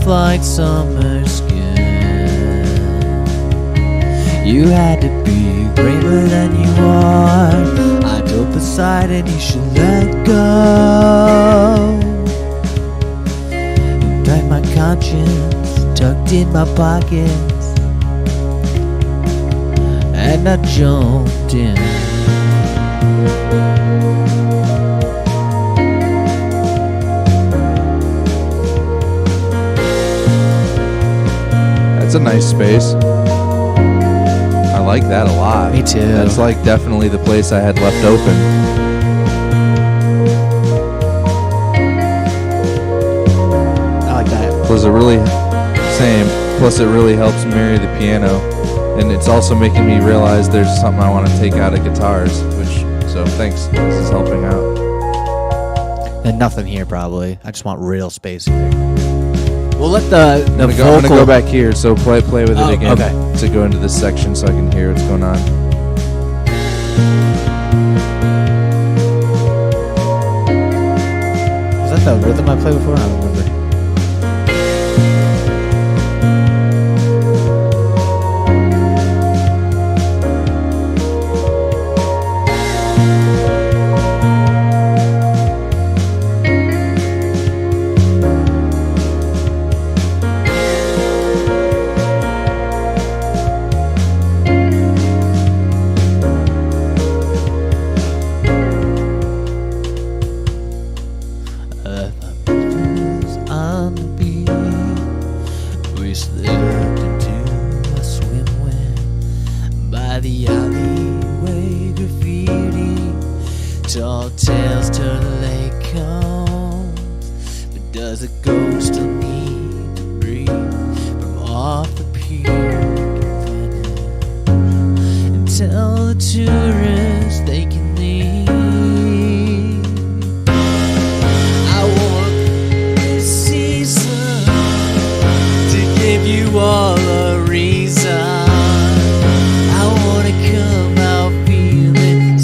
like summer skin. You had to be braver than you are. I dope aside and you should let go. Write my conscience tucked in my pockets, and I jumped in. That's a nice space. I like that a lot. Me too. That's like definitely the place I had left open. I like that. Plus it really helps marry the piano, and it's also making me realize there's something I want to take out of guitars, so thanks. This is helping out. And nothing here probably. I just want real space here. We'll let the I'm gonna go back here, so play with it again okay. to go into this section so I can hear what's going on. Was that the rhythm I played before? I don't remember. On the beach, we slipped into a swimwear by the alleyway graffiti. Tall tales till the lake comes, but does a ghost still need to breathe from off the pier? And tell the tourists they can leave. You all a reason. I wanna come out feeling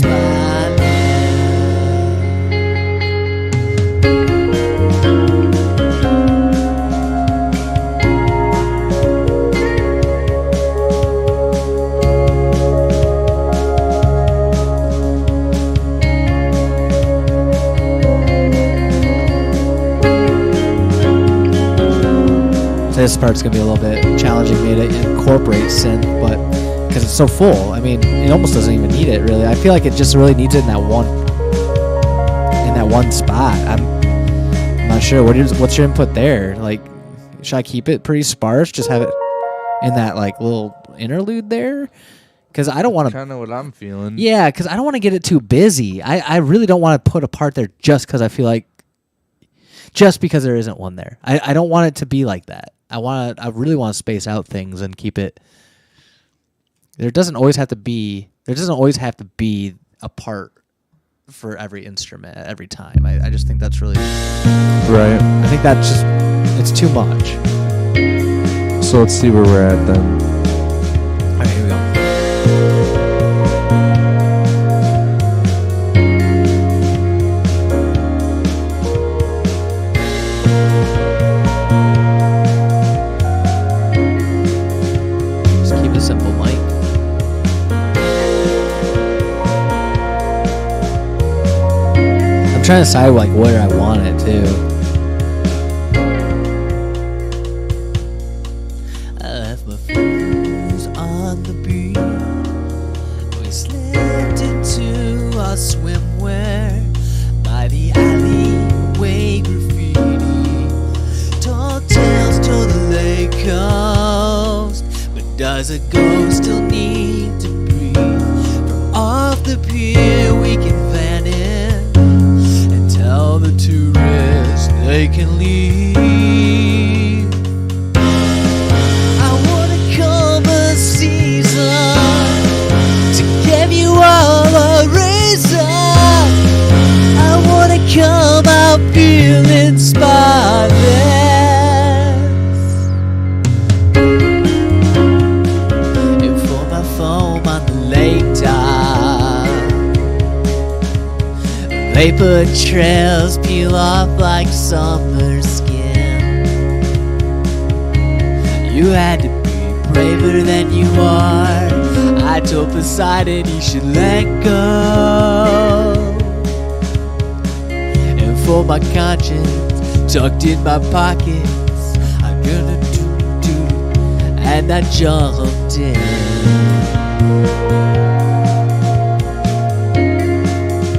This part's gonna be a little bit challenging me to incorporate synth, but because it's so full, I mean, it almost doesn't even need it really. I feel like it just really needs it in that one spot. I'm not sure. What's your input there? Like, should I keep it pretty sparse? Just have it in that like little interlude there? Because I don't want to. Kind of what I'm feeling. Yeah, because I don't want to get it too busy. I really don't want to put a part there just because I feel like. Just because there isn't one there. I don't want it to be like that. I really want to space out things and keep it. There doesn't always have to be a part for every instrument at every time. I just think that's really Right. I think it's too much. So let's see where we're at then. All right, here we go. Simple, Mike. I'm trying to decide like where I want it too. I left my friends on the beach. We slipped into our swimwear by the alleyway graffiti. Tall tales till the lake coast. Does a ghost still need to breathe? From off the pier we can vanish and tell the tourists they can leave. I wanna come a season to give you all a reason. I wanna come out feeling spotless. Vapor trails peel off like summer skin. You had to be braver than you are. I told Poseidon he should let go. And for my conscience, tucked in my pockets, I'm gonna do, and I jumped in.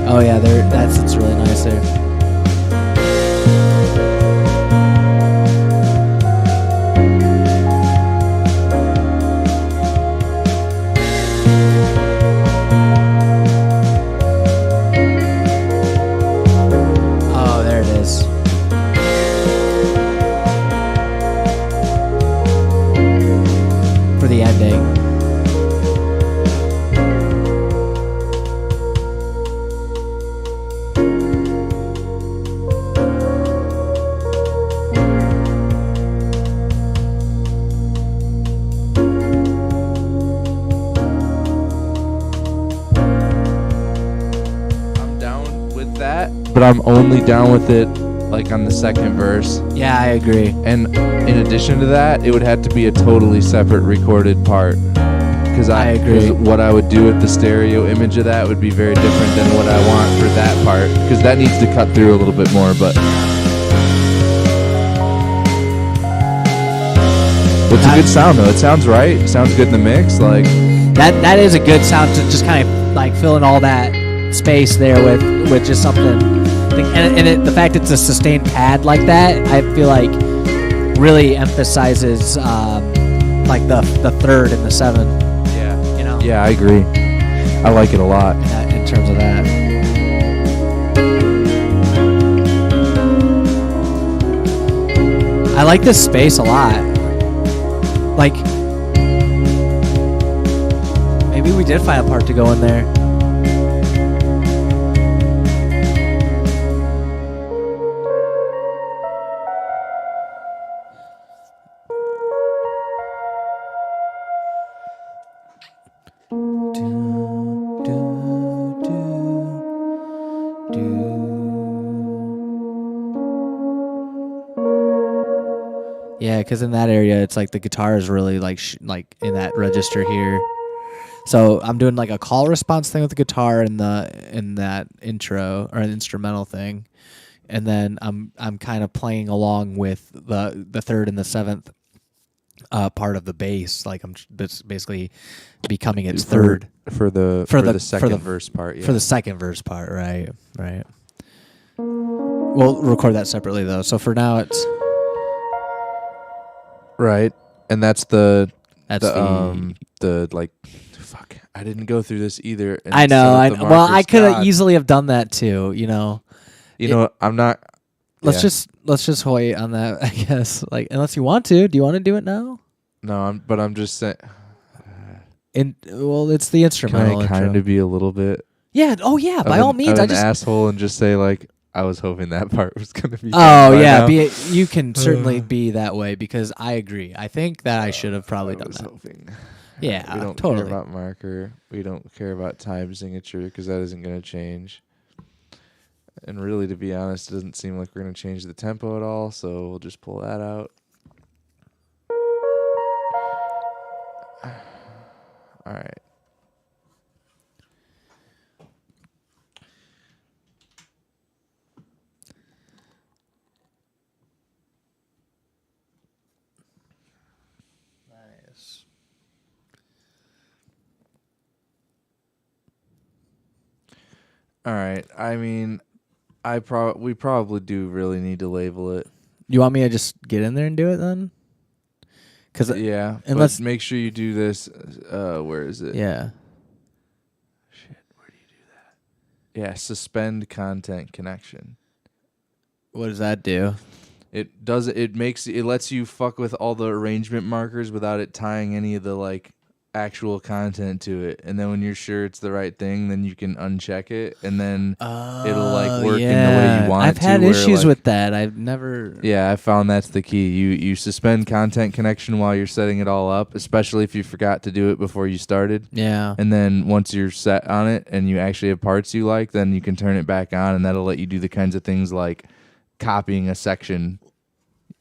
Oh yeah, that's really nice there. Oh, there it is. For the ending. I'm down with that, but I'm only down with it like on the second verse. Yeah, I agree. And in addition to that, it would have to be a totally separate recorded part. Because I agree. 'cause what I would do with the stereo image of that would be very different than what I want for that part. Because that needs to cut through a little bit more. But it's a good sound though. It sounds right. It sounds good in the mix. Like That is a good sound to just kind of like fill in all that space there with just something. And the fact it's a sustained pad like that, I feel like really emphasizes like the third and the seven. yeah, You know. yeah, I agree. I like it a lot. In terms of that. I like this space a lot. Like, maybe we did find a part to go in there. Yeah, because in that area, it's like the guitar is really like like in that register here. So I'm doing like a call response thing with the guitar in that intro or an instrumental thing, and then I'm kind of playing along with the third and the seventh part of the bass. Like I'm basically becoming its third for the second verse part. Yeah. for the second verse part. Right. We'll record that separately though. So for now, it's. Right, and that's the like, fuck. I didn't go through this either. And I know. set up the Well, I markers. could have God. easily have done that too. You know. You know, I'm not. Let's yeah. just wait on that. I guess. Like, unless you want to. Do you want to do it now? No, I'm just saying. Well, it's the instrumental. Can I kind intro. of be a little bit? Yeah. Oh yeah. By of all an- means. of I an just. asshole and just say like, I was hoping that part was gonna be. Oh done by yeah. now. You can certainly be that way because I agree. I think that I should have probably I done was that. hoping. Yeah. We don't totally. care about marker. We don't care about time signature because that isn't going to change. And really, to be honest, it doesn't seem like we're going to change the tempo at all. So we'll just pull that out. All right. Nice. All right. I mean, we probably do really need to label it. You want me to just get in there and do it then? Because Yeah. unless- But make sure you do this. Where is it? yeah. Shit. Where do you do that? Yeah. Suspend content connection. What does that do? It does. It lets you fuck with all the arrangement markers without it tying any of the like actual content to it. And then when you're sure it's the right thing, then you can uncheck it, and then it'll like work in the way you want I've it to. had where, issues like- with that. I've never. Yeah, I found that's the key. You suspend content connection while you're setting it all up, especially if you forgot to do it before you started. Yeah. And then once you're set on it and you actually have parts you like, then you can turn it back on, and that'll let you do the kinds of things like copying a section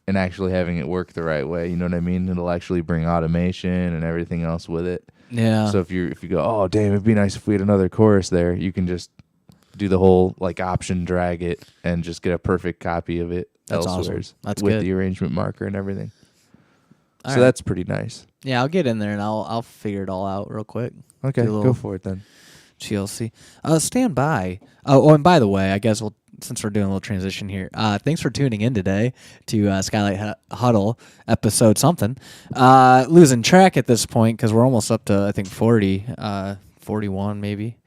and actually having it work the right way. You know what I mean? It'll actually bring automation and everything else with it. Yeah. So if you go, oh damn, it'd be nice if we had another chorus there, you can just do the whole like option drag it and just get a perfect copy of it That's elsewhere awesome. That's with good. the arrangement marker and everything. All So right. that's pretty nice. Yeah, I'll get in there and I'll figure it all out real quick. Okay, Do a go little for it then. GLC. Stand by. Oh, and by the way, I guess since we're doing a little transition here, thanks for tuning in today to Skylight Huddle episode something. Losing track at this point because we're almost up to I think 40, 41 maybe.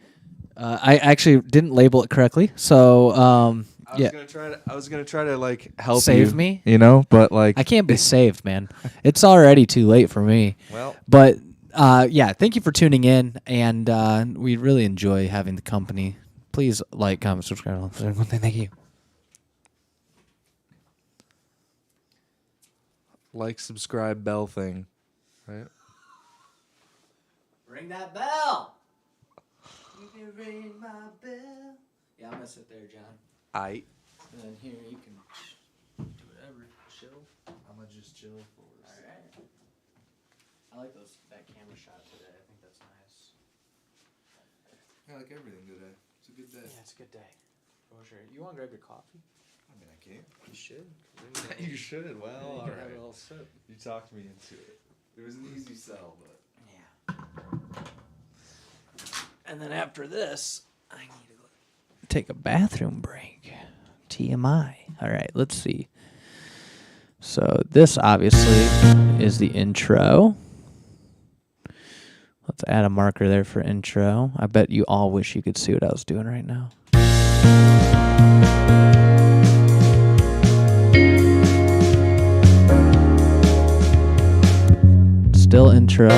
I actually didn't label it correctly, so yeah. I was gonna try to like help Save you, me? you know, but like I can't be saved, man. It's already too late for me. Well, But yeah, thank you for tuning in, and we really enjoy having the company. Please like, comment, subscribe. Thank you. like, subscribe, bell thing, right? Ring that bell. You can ring my bell. Yeah, I'm gonna sit there, John. I. And then here you can do whatever. Chill. I'm gonna just chill for All right. I like that camera shot today. I think that's nice. I like everything today. It's a good day. Yeah, it's a good day. For sure. You want to grab your coffee? I mean, I can't. You should. You should. Well, Yeah, you all can right. have a little sip. You talked me into it. It was an easy sell, but Yeah. And then after this, I need to go take a bathroom break. TMI. All right, let's see. So this obviously is the intro. Let's add a marker there for intro. I bet you all wish you could see what I was doing right now. Still intro.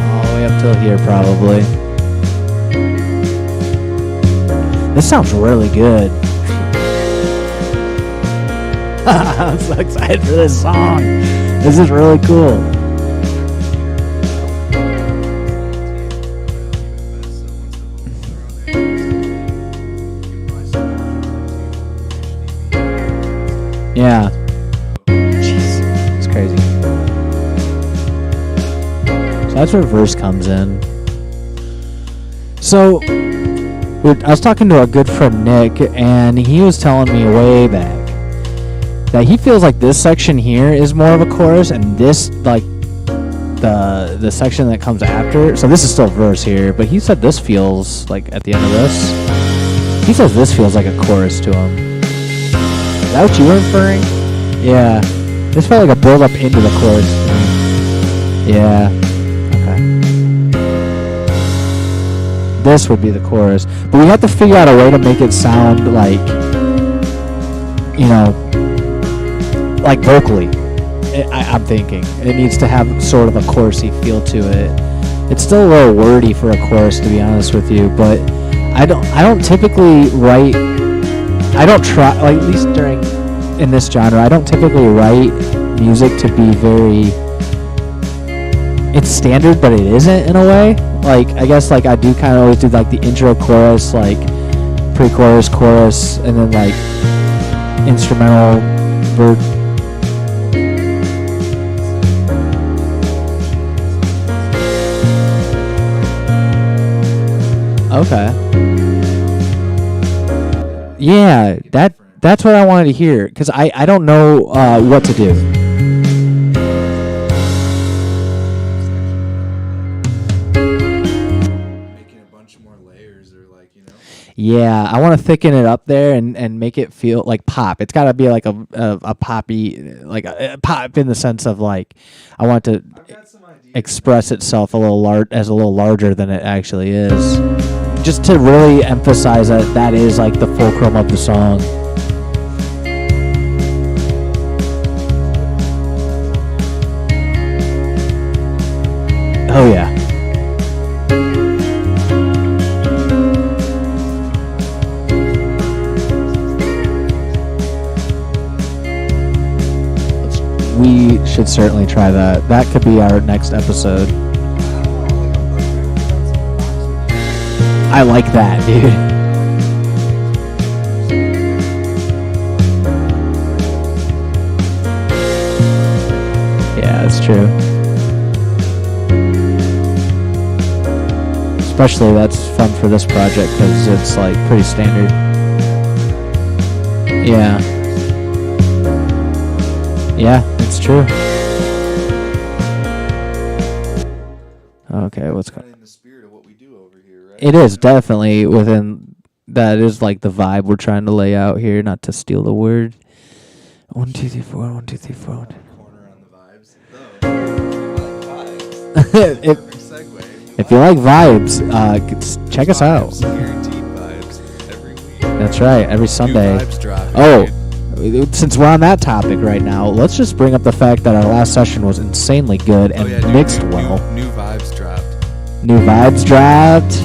All the way up till here, probably. This sounds really good. I'm so excited for this song. This is really cool. Yeah. Jeez. It's crazy. So that's where verse comes in. So, I was talking to a good friend Nick, and he was telling me way back that he feels like this section here is more of a chorus, and this, like, the section that comes after. So this is still verse here, but he said this feels like at the end of this. He says this feels like a chorus to him. Is that what you were inferring? Yeah. This felt like a build up into the chorus. Yeah. Okay. This would be the chorus. But we have to figure out a way to make it sound like, you know, like vocally. I'm thinking. It needs to have sort of a chorusy feel to it. It's still a little wordy for a chorus, to be honest with you, but I don't typically write, I don't try, like at least in this genre, I don't typically write music to be very, it's standard, but it isn't in a way. Like, I guess like I do kind of always do like the intro chorus, like pre-chorus, chorus, and then like instrumental verse. Okay. Yeah, that's what I wanted to hear, because I don't know what to do. making a bunch more layers, or like, you know. Yeah, I want to thicken it up there and make it feel like pop. It's got to be like a poppy, like a pop in the sense of like I want to express itself a little larger than it actually is. Just to really emphasize that is like the fulcrum of the song. Oh yeah. We should certainly try that. That could be our next episode. I like that, dude. Yeah, that's true. Especially that's fun for this project because it's like pretty standard. Yeah. Yeah, it's true. Okay, what's going on? In the spirit of what we do over here, right? It is definitely within that is like the vibe we're trying to lay out here, not to steal the word. 1, 2, 3, 4, 1, 2, 3, 4. 1, 2. Corner on the vibes. Though, if, perfect segue. if you like vibes, check us out. Guaranteed vibes every week. That's right, every Sunday. New vibes dropping, Oh, dude. since we're on that topic right now, let's just bring up the fact that our last session was insanely good and Dude, mixed well. New vibes dropped. New vibes dropped,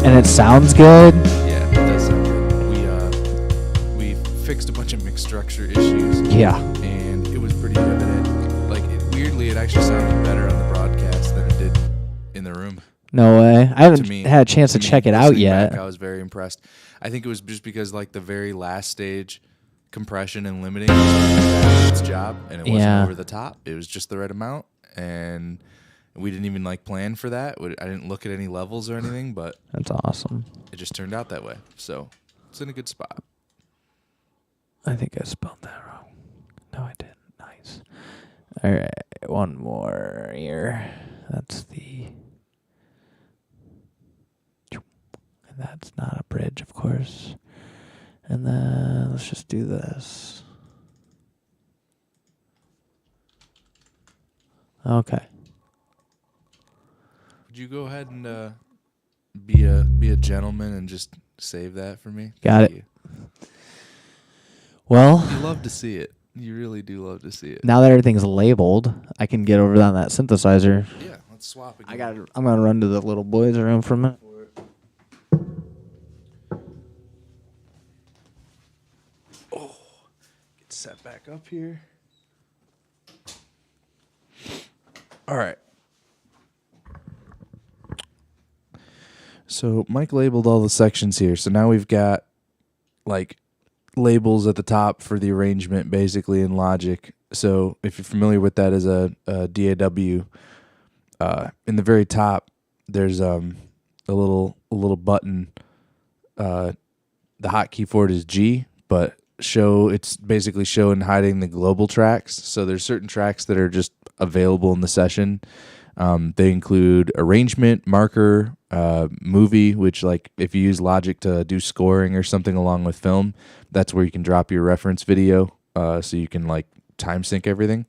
and it sounds good. Yeah, it does sound good. We fixed a bunch of mix structure issues. Yeah. And it was pretty evident. Like, weirdly, it actually sounded better on the broadcast than it did in the room. No way. I haven't To me, had a chance to check it out listening yet. back, I was very impressed. I think it was just because, like, the very last stage, compression and limiting was its job, and it wasn't Yeah. over the top. It was just the right amount, and we didn't even like plan for that. I didn't look at any levels or anything, but That's awesome. it just turned out that way. So it's in a good spot. I think I spelled that wrong. No, I didn't. Nice. All right, one more here. That's the. And that's not a bridge, of course. And then let's just do this. Okay. Would you go ahead and be a gentleman and just save that for me? Got Thank it. Well, You love to see it. You really do love to see it. now that everything's labeled, I can get over on that synthesizer. Yeah, let's swap again. I'm gonna run to the little boys' room for a minute. Get set back up here. All right. So Mike labeled all the sections here. So now we've got like labels at the top for the arrangement, basically in Logic. So if you're familiar with that as a DAW, in the very top there's a little button. The hotkey for it is G, but it's basically showing hiding the global tracks. So there's certain tracks that are just available in the session. They include arrangement, marker, movie, which like if you use Logic to do scoring or something along with film, that's where you can drop your reference video, so you can like time sync everything.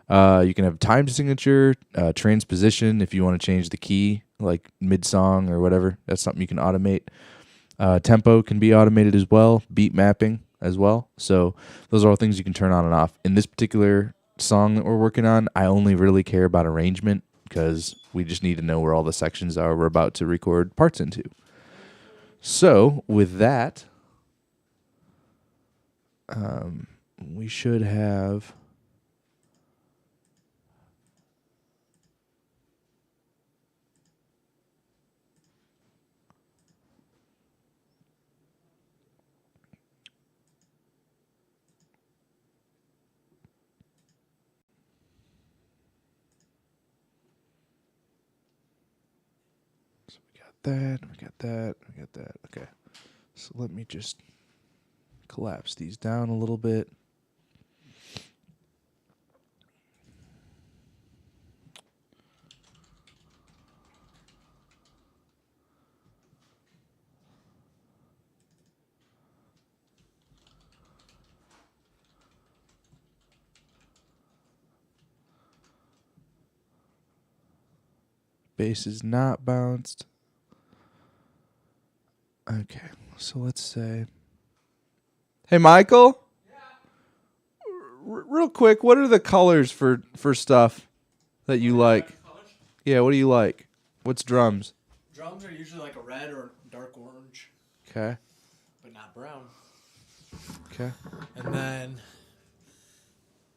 You can have time signature, transposition if you want to change the key, like mid song or whatever. That's something you can automate. Tempo can be automated as well. Beat mapping as well. So those are all things you can turn on and off. In this particular song that we're working on, I only really care about arrangement because we just need to know where all the sections are we're about to record parts into. So with that, we should have... we got that. Okay. So let me just collapse these down a little bit. Bass is not bounced. Okay, so let's say... Hey, Michael? Yeah? Real quick, what are the colors for stuff that you like? Yeah, what do you like? What's drums? Drums are usually like a red or dark orange, Okay, but not brown. okay. And then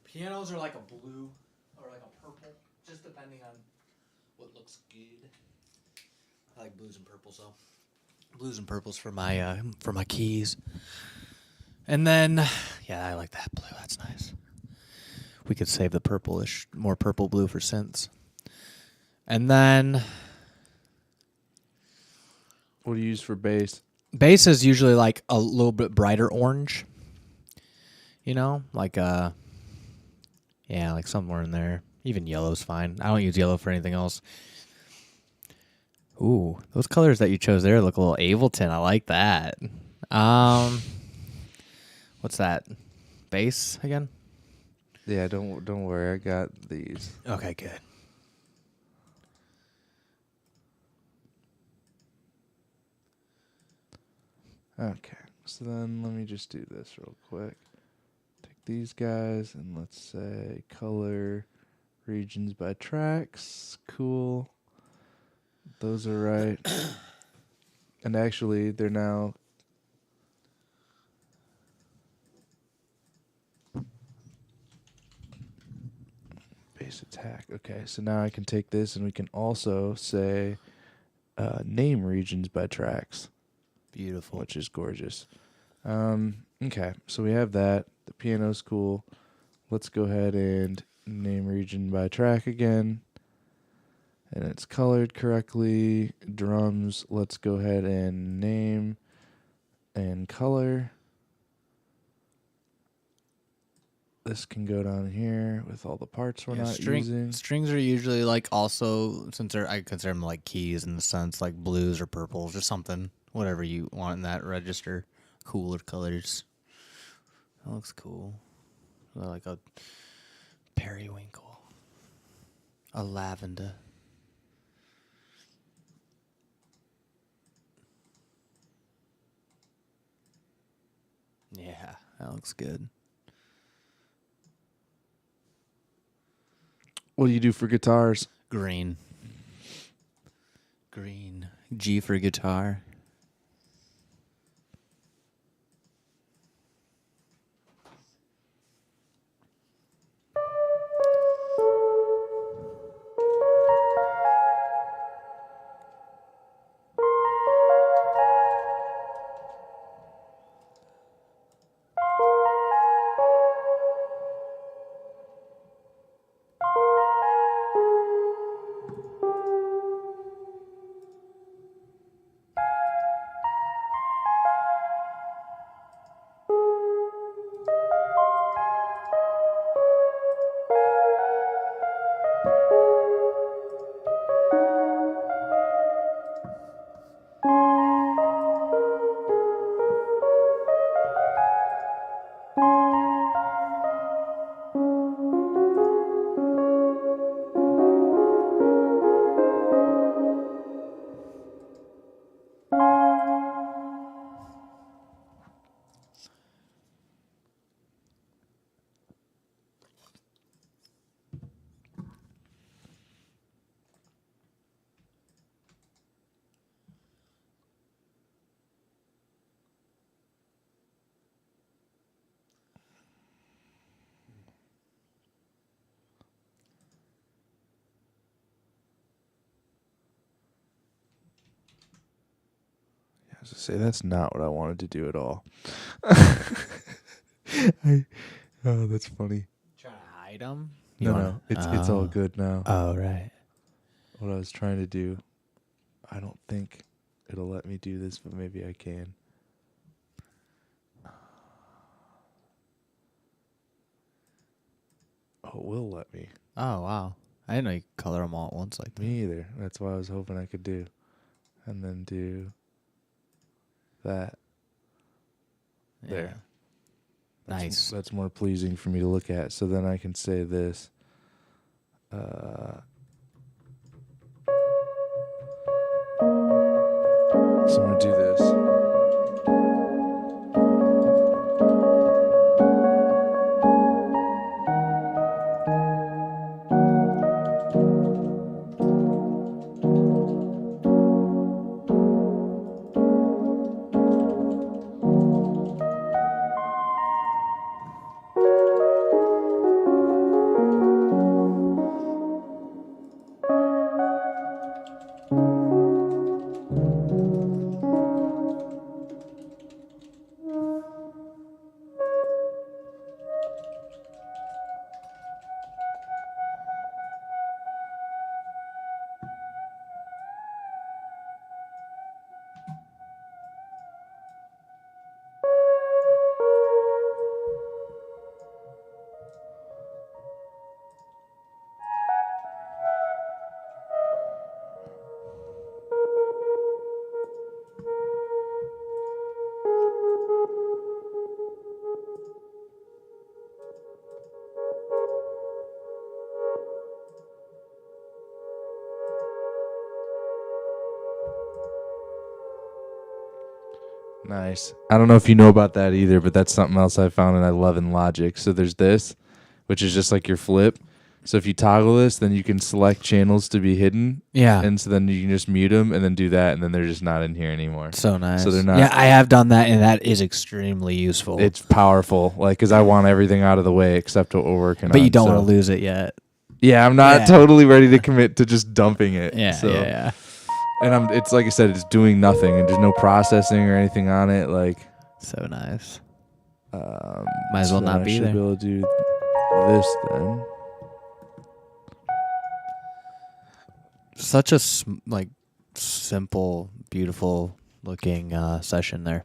pianos are like a blue or like a purple, just depending on what looks good. I like blues and purple, so. Blues and purples for my keys. And then, yeah, I like that blue. That's nice. We could save the purplish, more purple blue for synths. And then What do you use for bass? bass is usually like a little bit brighter orange. You know, like yeah, like somewhere in there. Even yellow's fine. I don't use yellow for anything else. Ooh, those colors that you chose there look a little Ableton. I like that. What's that? Bass again? Yeah, don't worry. I got these. Okay, good. Okay, so then let me just do this real quick. Take these guys and let's say color regions by tracks. Cool. Those are right. And actually, they're now... Bass attack. Okay, so now I can take this and we can also say name regions by tracks. Beautiful. Which is gorgeous. Okay, so we have that. The piano's cool. Let's go ahead and name region by track again. And it's colored correctly. Drums, let's go ahead and name and color. This can go down here with all the parts we're not using. Strings are usually like also, since I consider them like keys in the sense, like blues or purples or something. Whatever you want in that register. Cooler colors. That looks cool. Like a periwinkle. A lavender. Yeah, that looks good. What do you do for guitars? Green. Green. G for guitar. I was to say that's not what I wanted to do at all. Oh, that's funny. Trying to hide them? No, it's all good now. Oh, right. What I was trying to do, I don't think it'll let me do this, but maybe I can. Oh, it will let me. Oh, wow. I didn't know you could color them all at once like that. Me either. That's what I was hoping I could do. And then do that. Yeah. There. Nice. That's more pleasing for me to look at. So then I can say this. So I'm going to do this. Nice. I don't know if you know about that either, but that's something else I found and I love in Logic. So there's this, which is just like your flip. So if you toggle this, then you can select channels to be hidden. Yeah. And so then you can just mute them and then do that, and then they're just not in here anymore. So nice. So they're not. Yeah, I have done that, and that is extremely useful. It's powerful, like, because I want everything out of the way except what we're working on. But you don't so. want to lose it yet. Yeah, I'm not totally ready to commit to just dumping it. Yeah, so. yeah. And it's like I said, it's doing nothing, and there's no processing or anything on it. Like, so nice. Might as well so not I be should there. be able to do this then. Such a simple, beautiful looking session there.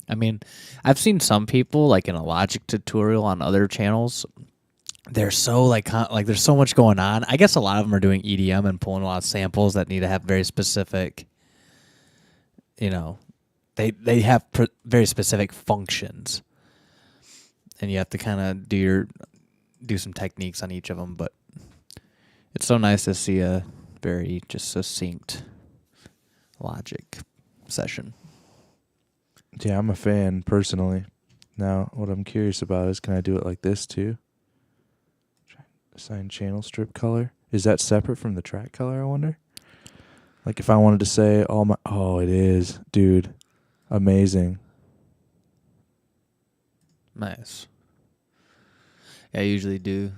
I mean, I've seen some people like in a Logic tutorial on other channels. They're so like there's so much going on. I guess a lot of them are doing EDM and pulling a lot of samples that need to have very specific, they have very specific functions, and you have to kind of do some techniques on each of them. But it's so nice to see a very just succinct Logic session. Yeah, I'm a fan personally. Now, what I'm curious about is, can I do it like this too? Assign channel strip color. Is that separate from the track color, I wonder? Like if I wanted to say oh, it is. Dude, amazing. Nice. Yeah, I usually do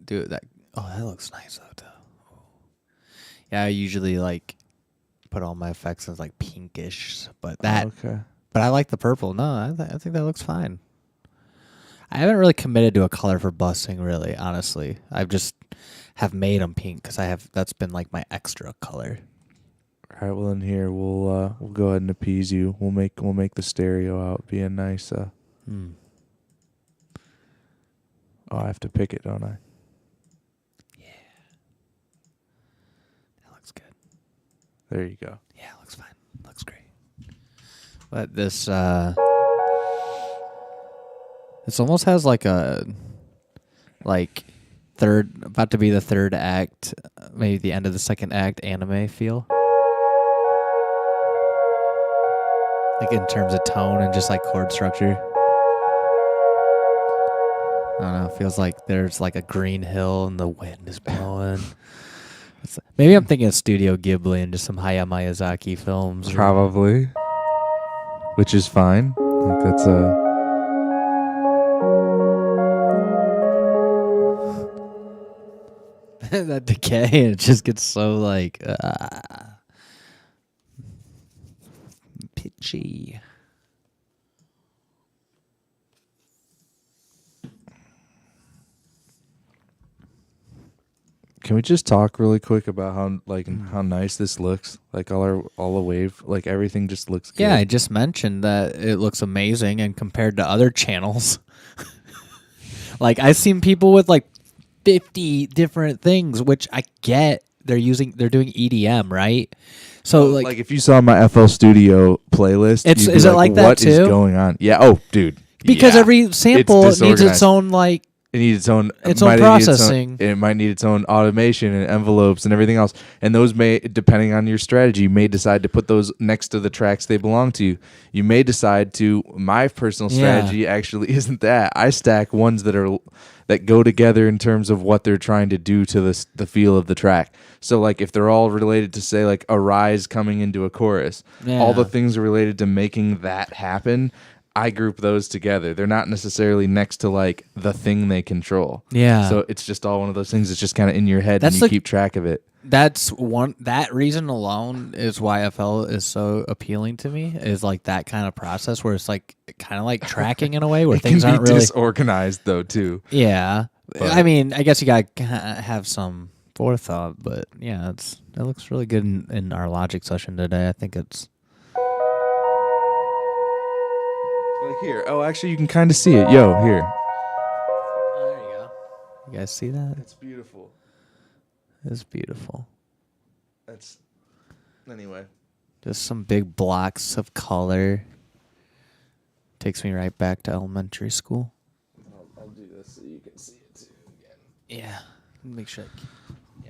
it that. Oh, that looks nice though. Yeah, I usually like put all my effects as like pinkish, but Okay. But I like the purple. No, I think that looks fine. I haven't really committed to a color for busing, really. Honestly, I've just have made them pink because that's been like my extra color. All right. Well, in here we'll go ahead and appease you. We'll make the stereo out be a nice. Oh, I have to pick it, don't I? Yeah, that looks good. There you go. Yeah, it looks fine. Looks great. But this almost has like a about to be the third act, maybe the end of the second act anime feel. Like in terms of tone and just like chord structure. I don't know, it feels like there's like a green hill and the wind is blowing. Maybe I'm thinking of Studio Ghibli and just some Hayao Miyazaki films. Probably. Which is fine. I think that's that decay, it just gets so like pitchy. Can we just talk really quick about how nice this looks? Like all the wave, like everything just looks good. Yeah, I just mentioned that it looks amazing, and compared to other channels, like I've seen people with like 50 different things, which I get. They're doing EDM, right? So like if you saw my FL Studio playlist, is you'd be it like that what is too? going on? Yeah. Oh, dude. Because yeah. every sample needs its own like. It needs its own processing. It might need its own automation and envelopes and everything else. And those may, depending on your strategy, you may decide to put those next to the tracks they belong to. You may decide to. My personal strategy actually isn't that. I stack ones that go together in terms of what they're trying to do to the feel of the track. So like if they're all related to say like a rise coming into a chorus, all the things are related to making that happen. I group those together. They're not necessarily next to like the thing they control. Yeah. So it's just all one of those things that's just kind of in your head and you keep track of it. That reason alone is why FL is so appealing to me, is like that kind of process where it's like kind of like tracking in a way where things aren't really disorganized though too. Yeah. But I mean, I guess you got to have some forethought, but yeah, it looks really good in our Logic session today. I think it's like here. Oh, actually, you can kind of see it. Yo, here. Oh, there you go. You guys see that? It's beautiful. It's beautiful. That's anyway. Just some big blocks of color. Takes me right back to elementary school. I'll do this so you can see it too again. Yeah. Make sure.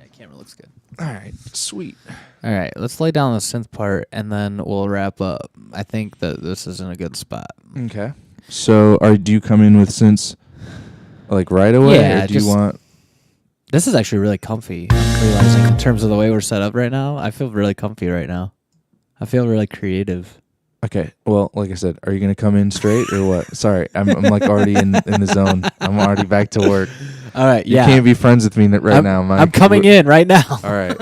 I Camera looks good. All right, sweet. All right, let's lay down the synth part, and then we'll wrap up. I think that this is in a good spot. Okay. So, do you come in with synths like right away, Yeah, or do you want? This is actually really comfy. I'm realizing in terms of the way we're set up right now, I feel really comfy right now. I feel really creative. Okay. Well, like I said, are you gonna come in straight or what? Sorry, I'm like already in the zone. I'm already back to work. All right, You yeah. can't be friends with me right now, Mike. I'm coming in right now. All right.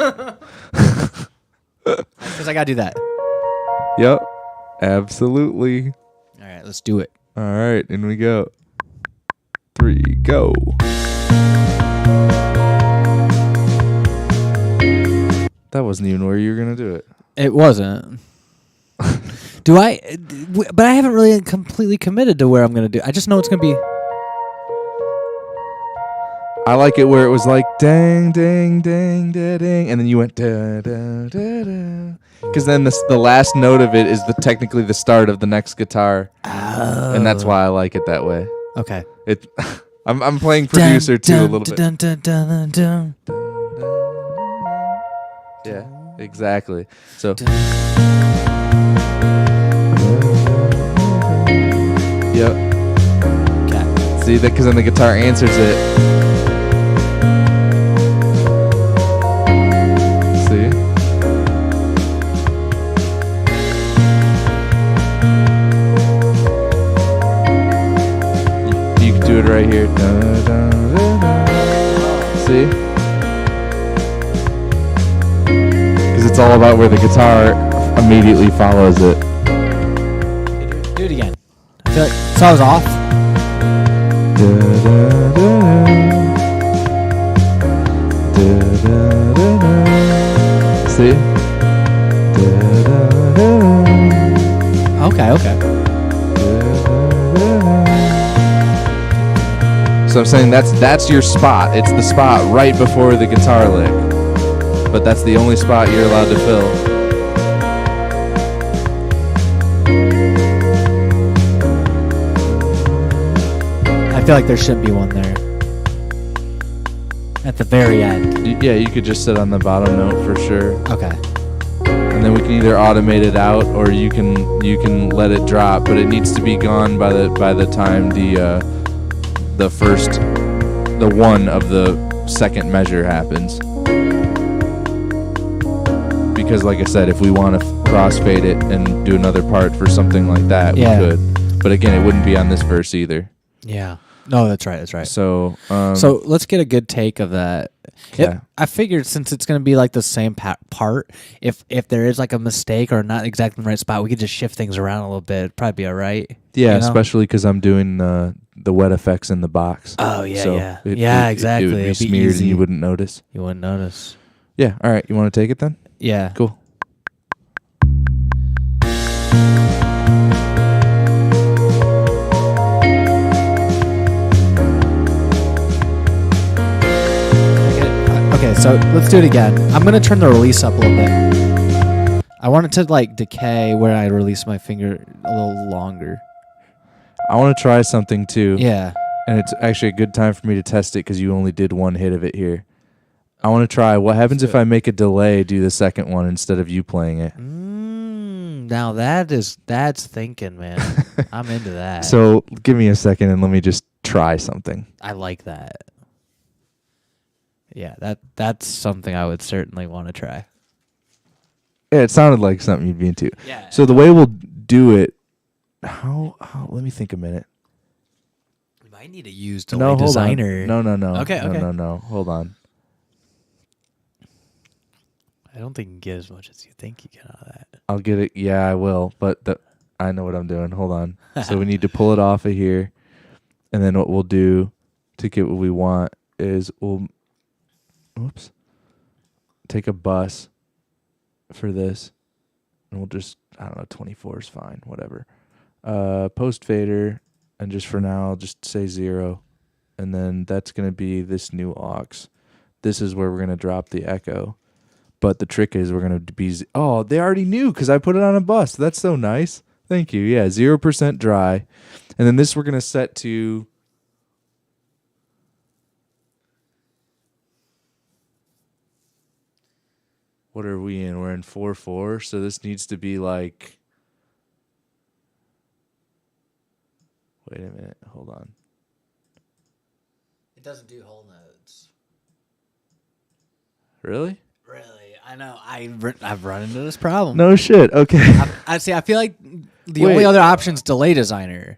Because I gotta do that. Yep. Absolutely. All right, let's do it. All right, in we go. 3, go. That wasn't even where you were gonna do it. It wasn't. But I haven't really completely committed to where I'm gonna do. I just know it's gonna be. I like it where it was like dang, dang, dang, da, dang, and then you went da da da da. Because then the last note of it is technically the start of the next guitar, and that's why I like it that way. Okay. It. I'm playing producer too a little bit. Yeah, exactly. So. Yep. Okay. See that because then the guitar answers it. See? You can do it right here. Da, da, da, da. See? Because it's all about where the guitar immediately follows it. Do it again. I feel like so I was off. Da, da, da, da, da, da, da. See? Da, da, da, Okay. da, da, da. So I'm saying that's your spot. It's the spot right before the guitar lick. But that's the only spot you're allowed to fill. I feel like there should be one there. At the very end. Yeah, you could just sit on the bottom note for sure. Okay. And then we can either automate it out or you can let it drop, but it needs to be gone by the time the one of the second measure happens. Because like I said, if we want to crossfade it and do another part for something like that, Yeah. we could. But again, it wouldn't be on this verse either. Yeah. No, that's right. That's right. So So let's get a good take of that. Yeah. I figured since it's going to be like the same part, if there is like a mistake or not exactly in the right spot, we could just shift things around a little bit. It'd probably be all right. yeah, you know? especially because I'm doing the wet effects in the box. Oh, yeah, So yeah. it- Yeah, it- exactly. It would be It'd be smeared easy. and you wouldn't notice. You wouldn't notice. Yeah. All right. You want to take it then? Yeah. Cool. Okay, so let's do it again. I'm going to turn the release up a little bit. I want it to like decay where I release my finger a little longer. I want to try something too. Yeah. And it's actually a good time for me to test it because you only did one hit of it here. I want to try. What happens if I make a delay, do the second one instead of you playing it? Now that's thinking, man. I'm into that. So give me a second and let me just try something. I like that. Yeah, that's something I would certainly want to try. Yeah, it sounded like something you'd be into. Yeah. So the way we'll do it, how let me think a minute. We might need to use No, Delay hold Designer. on. No. Okay, okay. No. Hold on. I don't think you can get as much as you think you can out of that. I'll get it. Yeah, I will. But I know what I'm doing. Hold on. So we need to pull it off of here. And then what we'll do to get what we want is we'll take a bus for this. And we'll just, I don't know, 24 is fine. Whatever. Post fader. And just for now, I'll just say 0. And then that's going to be this new aux. This is where we're going to drop the echo. But the trick is we're going to be... Oh, they already knew because I put it on a bus. That's so nice. Thank you. Yeah, 0% dry. And then this we're going to set to... what are we in? We're in 4/4, so this needs to be like. Wait a minute, hold on. It doesn't do whole notes. Really? Really? I know. I've run into this problem. No shit. Okay. I see. I feel like the only other option is delay designer.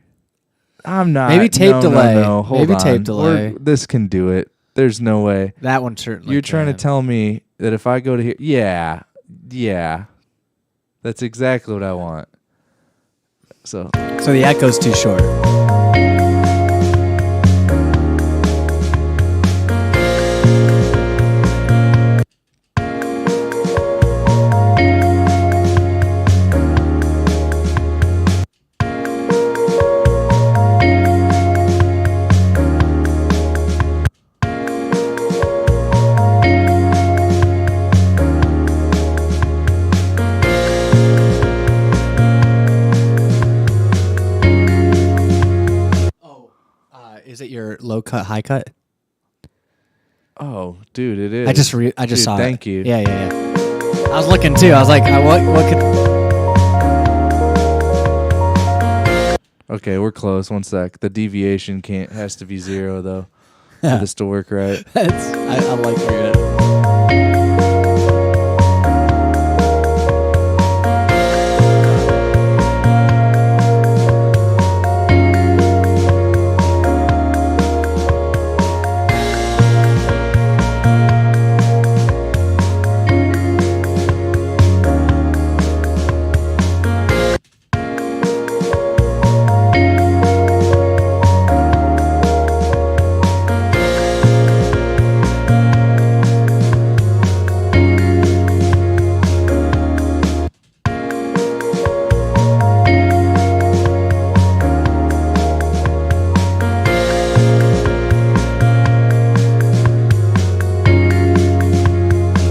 I'm not. Maybe tape delay. No. Hold Maybe on. tape delay. This can do it. There's no way. That one certainly. You're trying to can. tell me that if I go to here, yeah, that's exactly what I want. So the echo's too short. Is it your low cut, high cut? oh, dude, it is. I just Dude, saw it. thank you. Yeah. I was looking too. I was like, what could? Okay, we're close. One sec. The deviation has to be 0 though for this to work right. I like where you're at.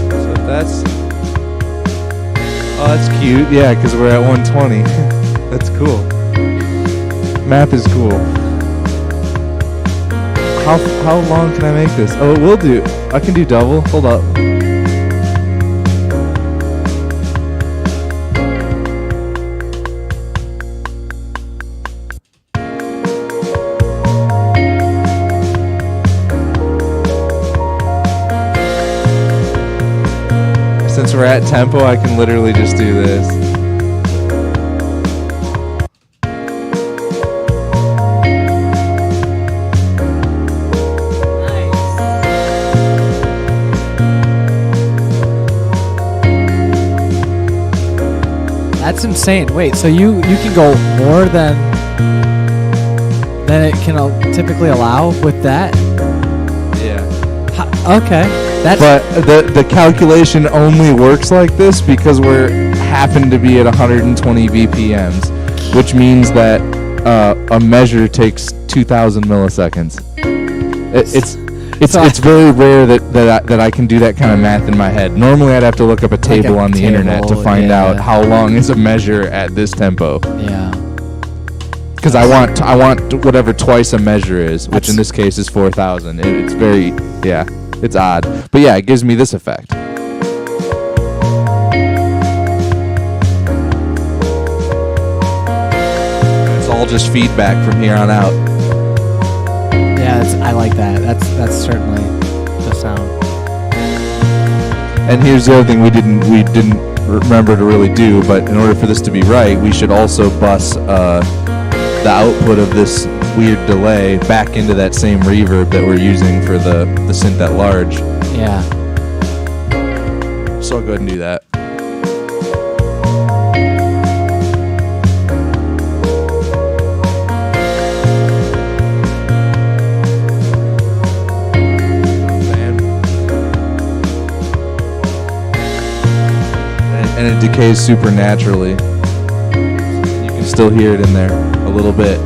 So that's. Oh, that's cute. Yeah, because we're at 120. That's cool. Math is cool. How long can I make this? Oh, it will do. I can do double. Hold up. Since we're at tempo, I can literally just do this. That's insane. Wait, so you can go more than it can typically allow with that? Yeah. Okay. That's But the calculation only works like this because we're happen to be at 120 VPMs, which means that a measure takes 2,000 milliseconds. It's very rare that I can do that kind of math in my head. Normally, I'd have to look up a table on the internet to find out how long is a measure at this tempo. yeah. Because I want whatever twice a measure is, which in this case is 4,000. It's very it's odd, but yeah, it gives me this effect. It's all just feedback from here on out. Yeah, I like that. That's certainly the sound. And here's the other thing we didn't remember to really do, but in order for this to be right, we should also bus the output of this weird delay back into that same reverb that we're using for the synth at large. Yeah. So I'll go ahead and do that. And it decays supernaturally. You can still hear it in there a little bit.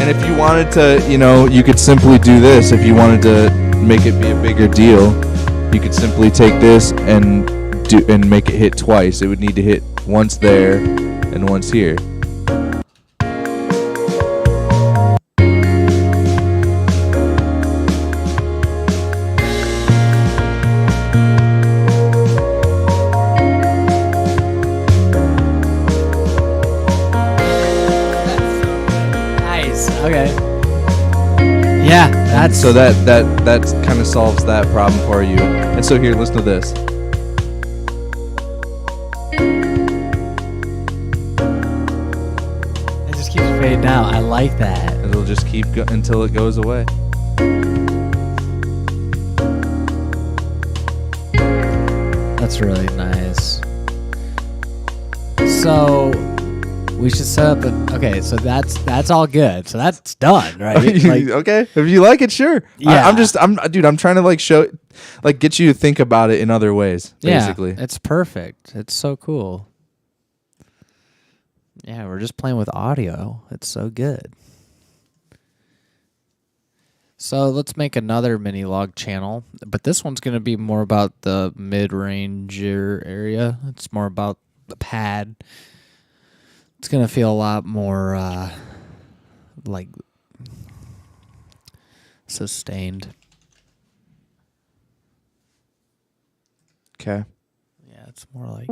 And if you wanted to, you could simply do this. If you wanted to make it be a bigger deal, you could simply take this and make it hit twice. It would need to hit once there and once here. So that kind of solves that problem for you. And so here, listen to this. It just keeps fading out. I like that. It'll just keep until it goes away. That's really nice. So we should set up okay, so that's all good. So that's done, right? Okay, if you like it, sure. Yeah. I'm trying to get you to think about it in other ways. Basically, yeah, it's perfect. It's so cool. Yeah, we're just playing with audio. It's so good. So let's make another mini log channel, but this one's going to be more about the mid-ranger area. It's more about the pad. It's going to feel a lot more like sustained. okay. Yeah, it's more like...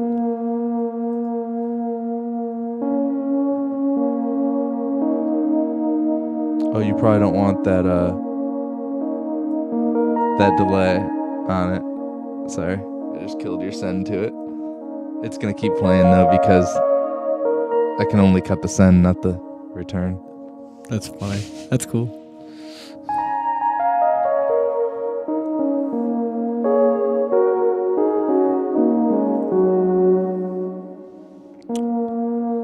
Oh, you probably don't want that delay on it. Sorry, I just killed your send to it. It's gonna keep playing though because I can only cut the send, not the return. That's funny. That's cool.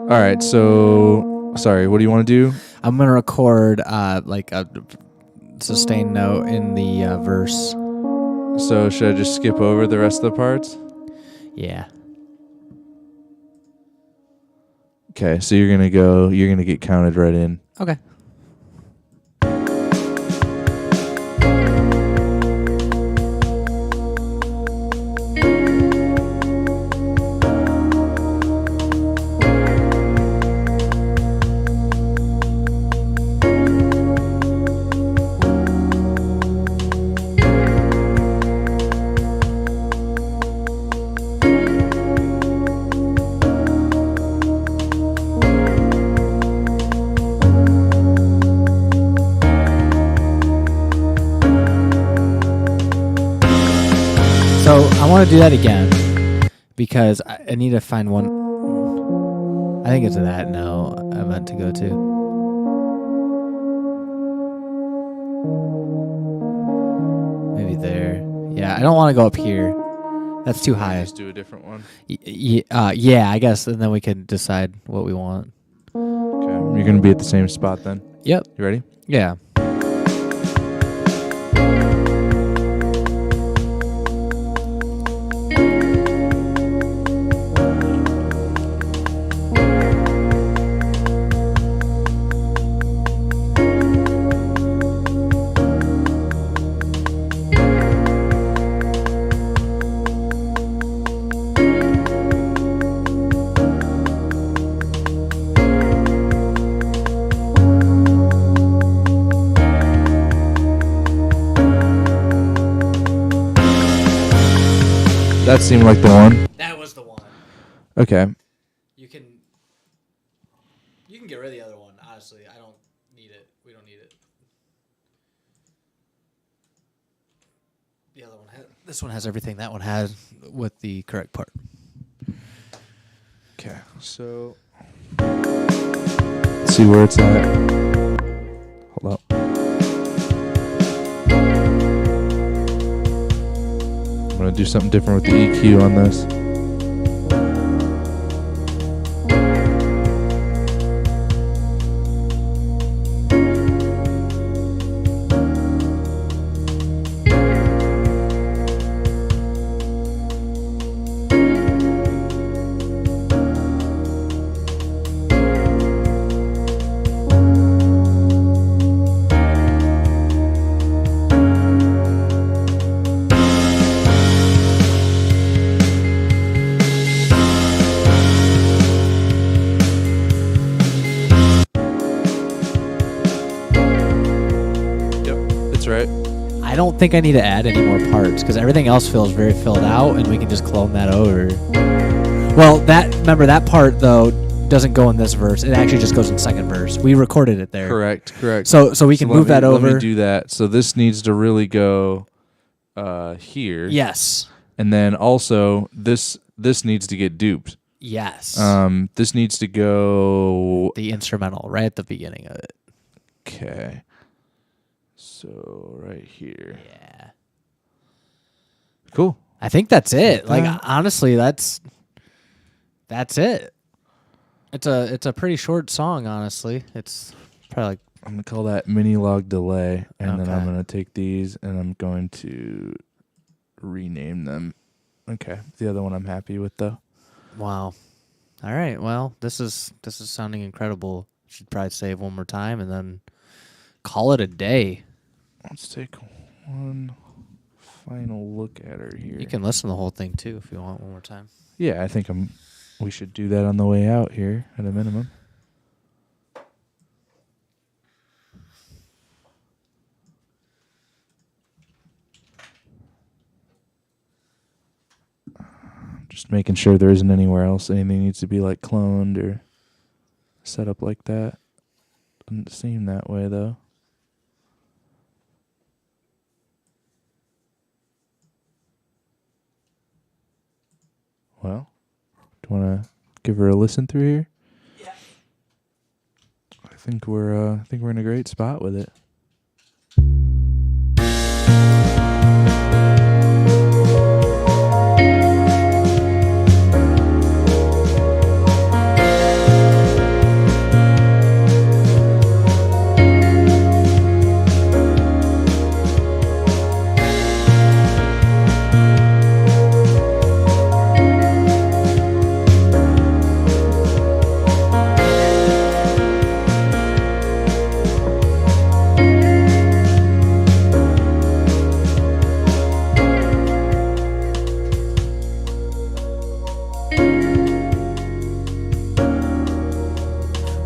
All right, so sorry, what do you want to do? I'm gonna record like a sustained note in the verse. So should I just skip over the rest of the parts? Yeah. Okay, so you're gonna get counted right in. Okay. So I want to do that again because I need to find one. I think it's that. No, I meant to go to. Maybe there. Yeah, I don't want to go up here. That's too high. Just do a different one. Yeah, I guess, and then we can decide what we want. Okay, you're gonna be at the same spot then. Yep. You ready? Yeah. That seemed like the one. That was the one. Okay. You can get rid of the other one. Honestly, I don't need it. We don't need it. The other one this one has everything that one has with the correct part. Okay. So let's see where it's at. Hold up. I'm gonna do something different with the EQ on this. Right. I don't think I need to add any more parts because everything else feels very filled out, and we can just clone that over. Well, remember that part though doesn't go in this verse. It actually just goes in second verse. We recorded it there. Correct. So we can move that over. Let me do that. So this needs to really go here. Yes. And then also this needs to get duped. Yes. This needs to go The instrumental right at the beginning of it. Okay. So right here. Yeah. Cool. I think that's it. Like honestly, that's it. It's a pretty short song, honestly. It's probably like I'm gonna call that mini log delay, and then I'm Okay. gonna take these and I'm going to rename them. Okay. The other one I'm happy with though. wow. All right. Well, this is sounding incredible. Should probably save one more time and then call it a day. Let's take one final look at her here. You can listen to the whole thing too if you want one more time. Yeah, I think we should do that on the way out here at a minimum. Just making sure there isn't anywhere else anything needs to be like cloned or set up like that. Doesn't seem that way though. Well, do you want to give her a listen through here? Yeah. I think we're in a great spot with it.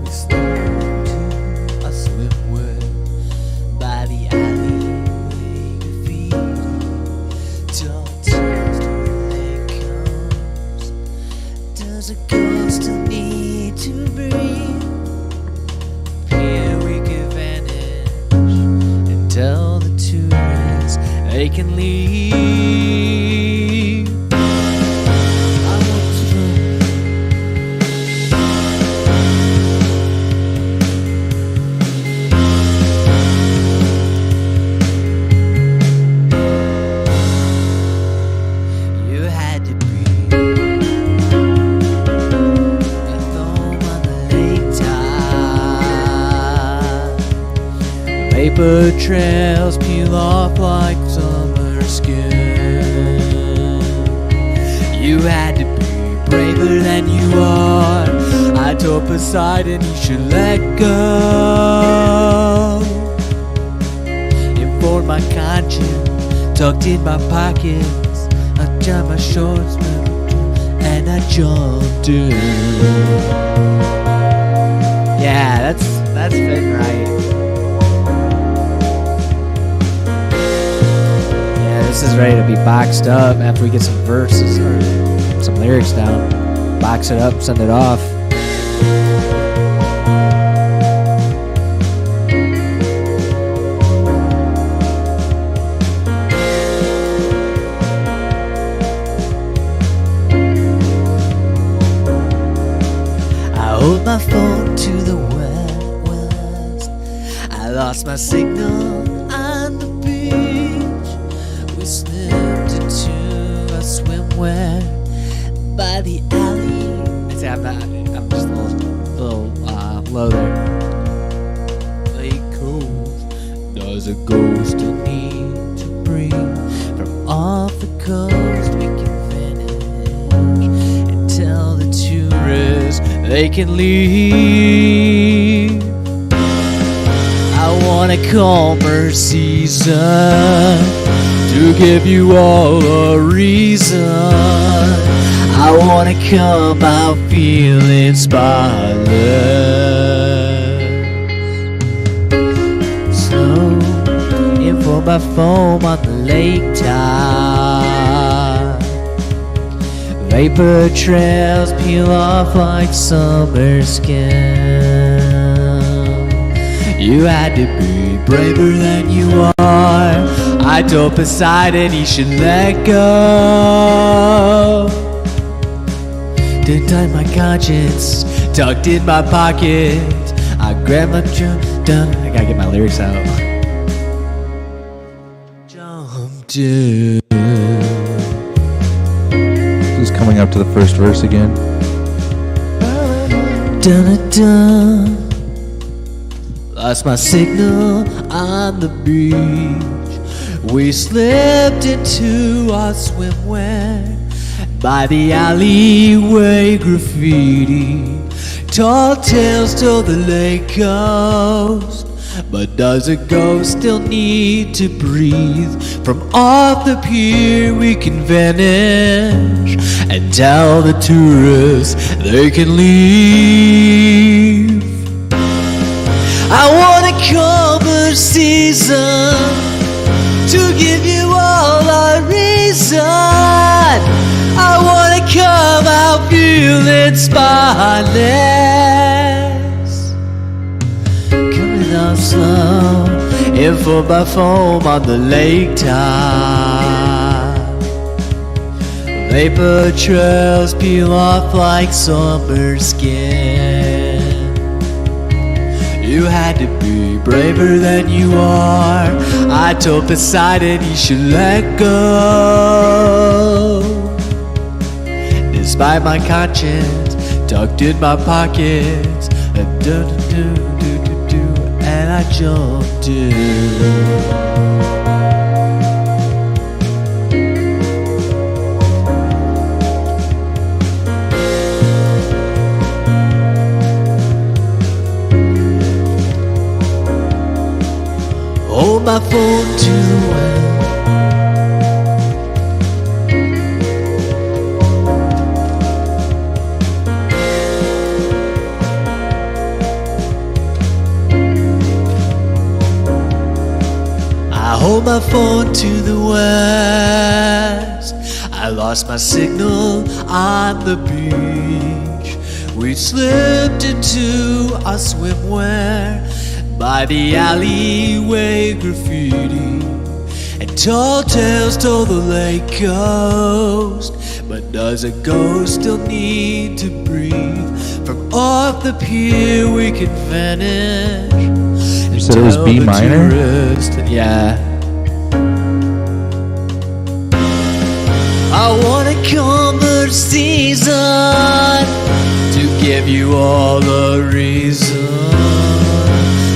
We slipped into a swimwear by the alleyway graffiti. Tall tales when comes. Does a ghost still need to breathe? Here we could vanish and tell the tourists they can leave. I want to You had to be a thorn on the lake tide. Vapor trails peel off like summer skin. You had to be braver than you are. I told Poseidon you should let go. For my conscience tucked in my pockets, I tied my shorts and I jumped in. Yeah, that's fitting right. Yeah, this is ready to be boxed up after we get some verses or some lyrics down. Box it up, send it off. Hold my phone to the west. I lost my signal on the beach. We slipped into a swimwear by the alley. I say I'm just a little low there. Lake Cove. Does a ghost still need to bring from off the coast? We can finish and tell the tourists they can leave. I want a calmer season to give you all a reason. I want to come out feeling spotless. So, in for my foam on the lake tide. Vapor trails peel off like summer skin. You had to be braver than you are. I told Poseidon he should let go. Didn't tie my conscience, tucked in my pocket. I grabbed my jump done. I gotta get my lyrics out. Jumped in. Who's coming up to the first verse again? Dun-dun-dun. Lost my signal on the beach. We slipped into our swimwear by the alleyway graffiti. Tall tales told the lake coast, but does a ghost still need to breathe? From off the pier we can vanish and tell the tourists they can leave. I want a calmer season to give you all a reason. I want to come out feeling spotless. Coming out slow in 4x4 on the lake top. Vapor trails peel off like summer skin. You had to be braver than you are. I told Poseidon he should let go. Despite my conscience tucked in my pockets, and I jumped in. Hold my phone too well. I hold my phone to the west. I lost my signal on the beach. We slipped into our swimwear by the alleyway graffiti, and tall tales told the lake coast. But does a ghost still need to breathe? From off the pier we can vanish. You said it was B minor? Yeah. I want a calmer season to give you all a reason.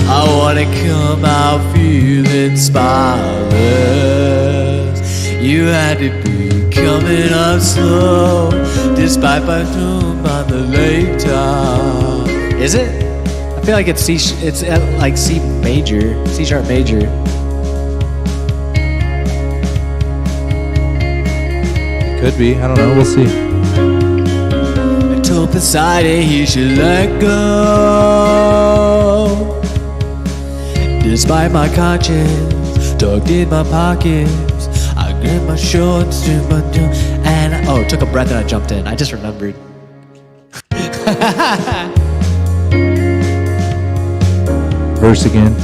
I wanna come out feeling spotless. You had to be coming up slow, despite my room on the lake top. Is it? I feel like it's it's at like C major, C sharp major. Could be. I don't know. We'll see. I told Poseidon he should let go. Despite my conscience tucked in my pockets, I grabbed my shorts to my and took a breath and I jumped in. I just remembered. Verse again.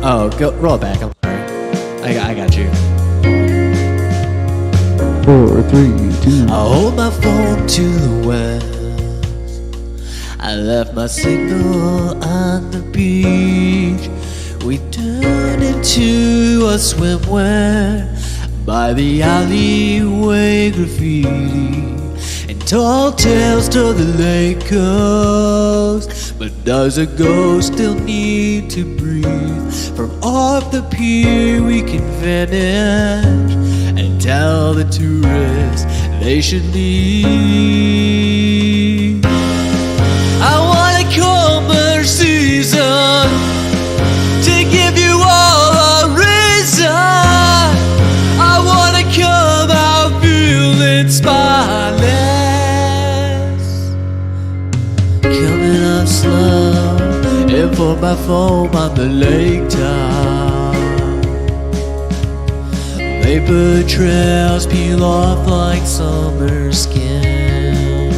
Oh, go roll it back. I'm sorry. I got you. 4, 3, 2. I hold my phone to the west. I left my signal on the beach. We turned into a swimwear by the alleyway graffiti, and tall tales told the lake coast. But does a ghost still need to breathe? From off the pier we can vanish and tell the tourists they should leave. I want a calmer season to give you all a reason. I want to come out feeling spotless. Coming up slow in 4x4 on the lake top. Vapor trails peel off like summer skin.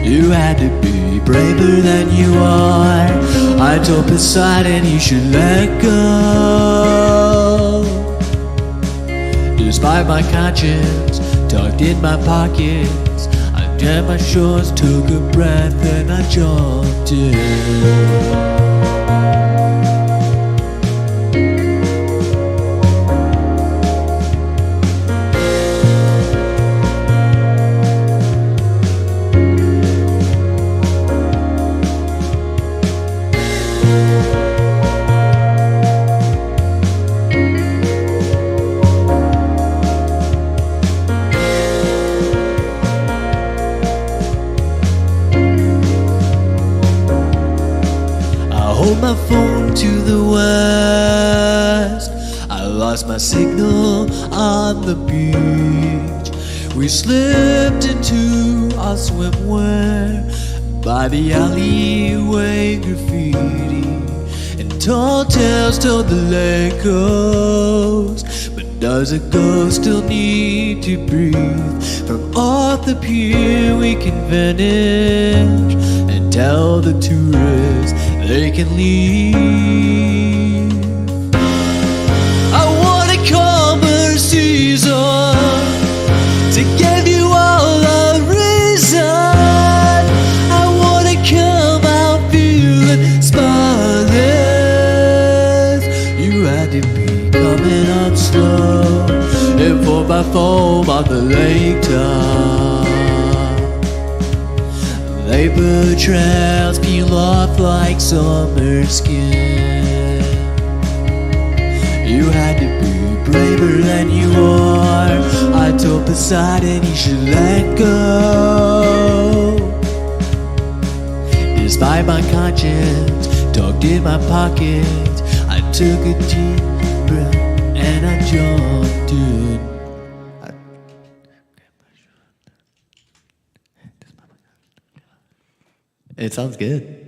You had to be braver than you are. I told Poseidon you should let go. Despite my conscience tucked in my pockets, I damn my shores, took a breath, and I jumped in. Hold my phone to the west. I lost my signal on the beach. We slipped into our swimwear by the alleyway graffiti, and tall tales told the lake coast. But does a ghost still need to breathe? From off the pier we can vanish and tell the tourists they can leave. I want a calmer season to give you all a reason. I want to come out feeling spotless. You had to be coming up slow in 4x4 on the lake top. Vapor trails peel off like summer skin. You had to be braver than you are. I told Poseidon you should let go. Despite my conscience tucked in my pocket, I took a deep breath and I jumped in. It sounds good.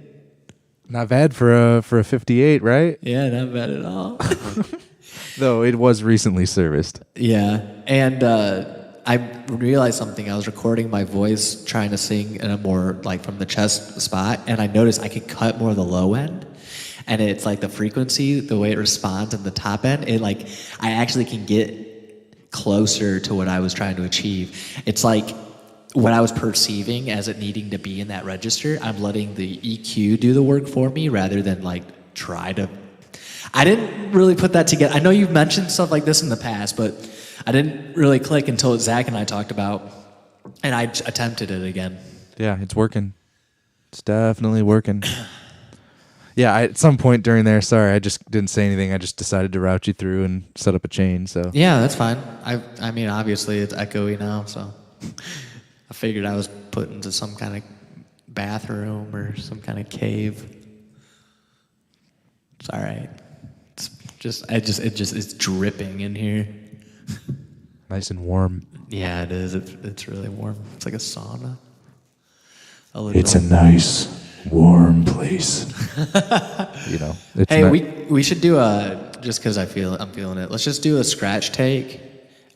Not bad for a 58, right? Yeah, not bad at all. Though it was recently serviced. Yeah, and I realized something. I was recording my voice trying to sing in a more like from the chest spot, and I noticed I could cut more of the low end, and it's like the frequency, the way it responds in the top end, it like I actually can get closer to what I was trying to achieve. It's like what I was perceiving as it needing to be in that register, I'm letting the EQ do the work for me rather than like try to. I didn't really put that together. I know you've mentioned stuff like this in the past, but I didn't really click until Zach and I talked about, and I attempted it again. Yeah, it's working. It's definitely working. Yeah, at some point during there, sorry, I just didn't say anything. I just decided to route you through and set up a chain. So Yeah, that's fine. I mean, obviously it's echoey now, so I figured I was put into some kind of bathroom or some kind of cave. It's all right. It's dripping in here. nice and warm. Yeah, it is. It's really warm. It's like a sauna. It's a nice, warm place. It's Hey, not- we should do just because I'm feeling it. Let's just do a scratch take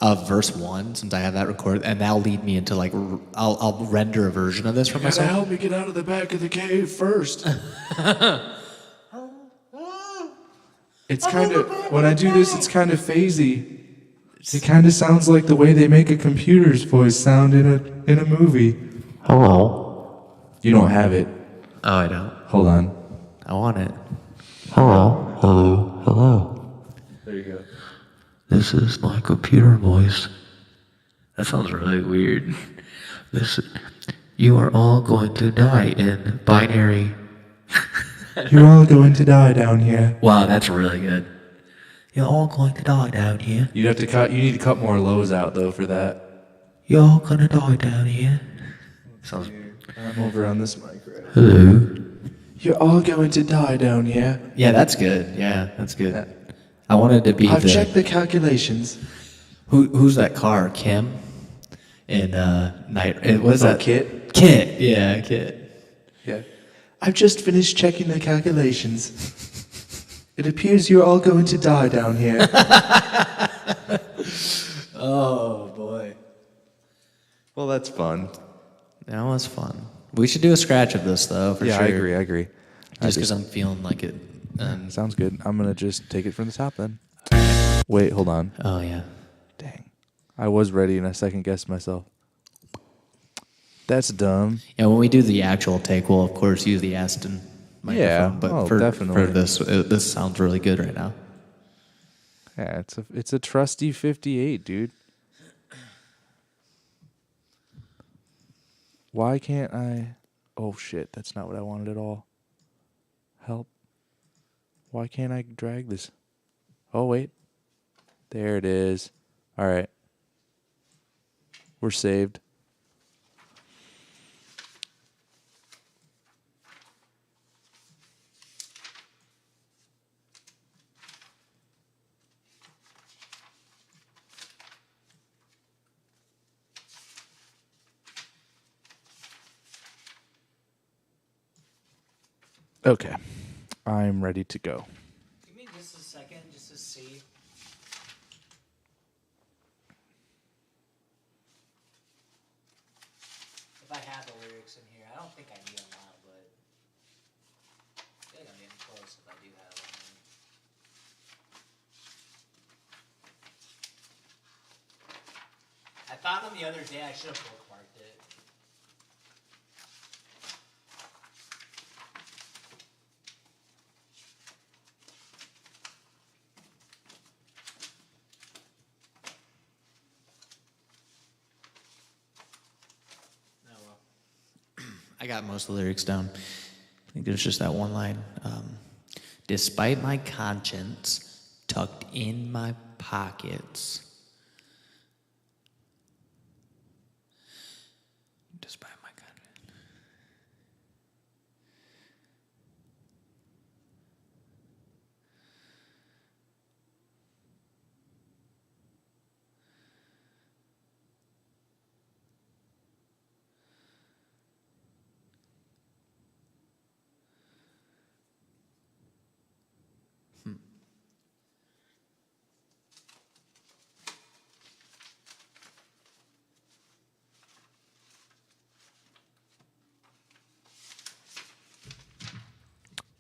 of verse 1 since I have that recorded, and that'll lead me into like I'll render a version of this for myself. help me get out of the back of the cave first. It's kind of, when I do this, it's kind of phasey. It kind of sounds like the way they make a computer's voice sound in a movie. Hello. You don't have it. Oh, I don't. Hold on. I want it. Hello, hello, hello. There you go. This is my computer voice. That sounds really weird. Listen, you are all going to die in binary. You're all going to die down here. Wow, that's really good. You're all going to die down here. You need to cut more lows out though for that. You're all gonna die down here. Sounds. I'm over on this mic right. Hello. You're all going to die down here. Yeah, that's good. Yeah, that's good. I wanted to be I've checked the calculations. Who's that car? Kim? In night. It was that Kit? Kit. Yeah, Kit. Yeah. I've just finished checking the calculations. It appears you're all going to die down here. Oh boy, Well, that's fun. that was fun. We should do a scratch of this though, for Yeah, sure. I agree. Just because I'm feeling like it. Sounds good. I'm gonna just take it from the top then. Wait, hold on. Oh yeah. Dang. I was ready and I second guessed myself. That's dumb. Yeah, when we do the actual take, we'll of course use the Aston microphone. Yeah, but definitely. for this sounds really good right now. Yeah, it's a trusty 58, dude. Why can't I? Oh shit, that's not what I wanted at all. Help. Why can't I drag this? Oh wait. There it is. All right. We're saved. Okay. I'm ready to go. Give me just a second, just to see. If I have the lyrics in here, I don't think I need them all, but I feel like I'm getting close if I do have them. I found them the other day. I should have bookmarked it. I got most of the lyrics down. I think there's just that one line. Despite my conscience tucked in my pockets. Despite my conscience.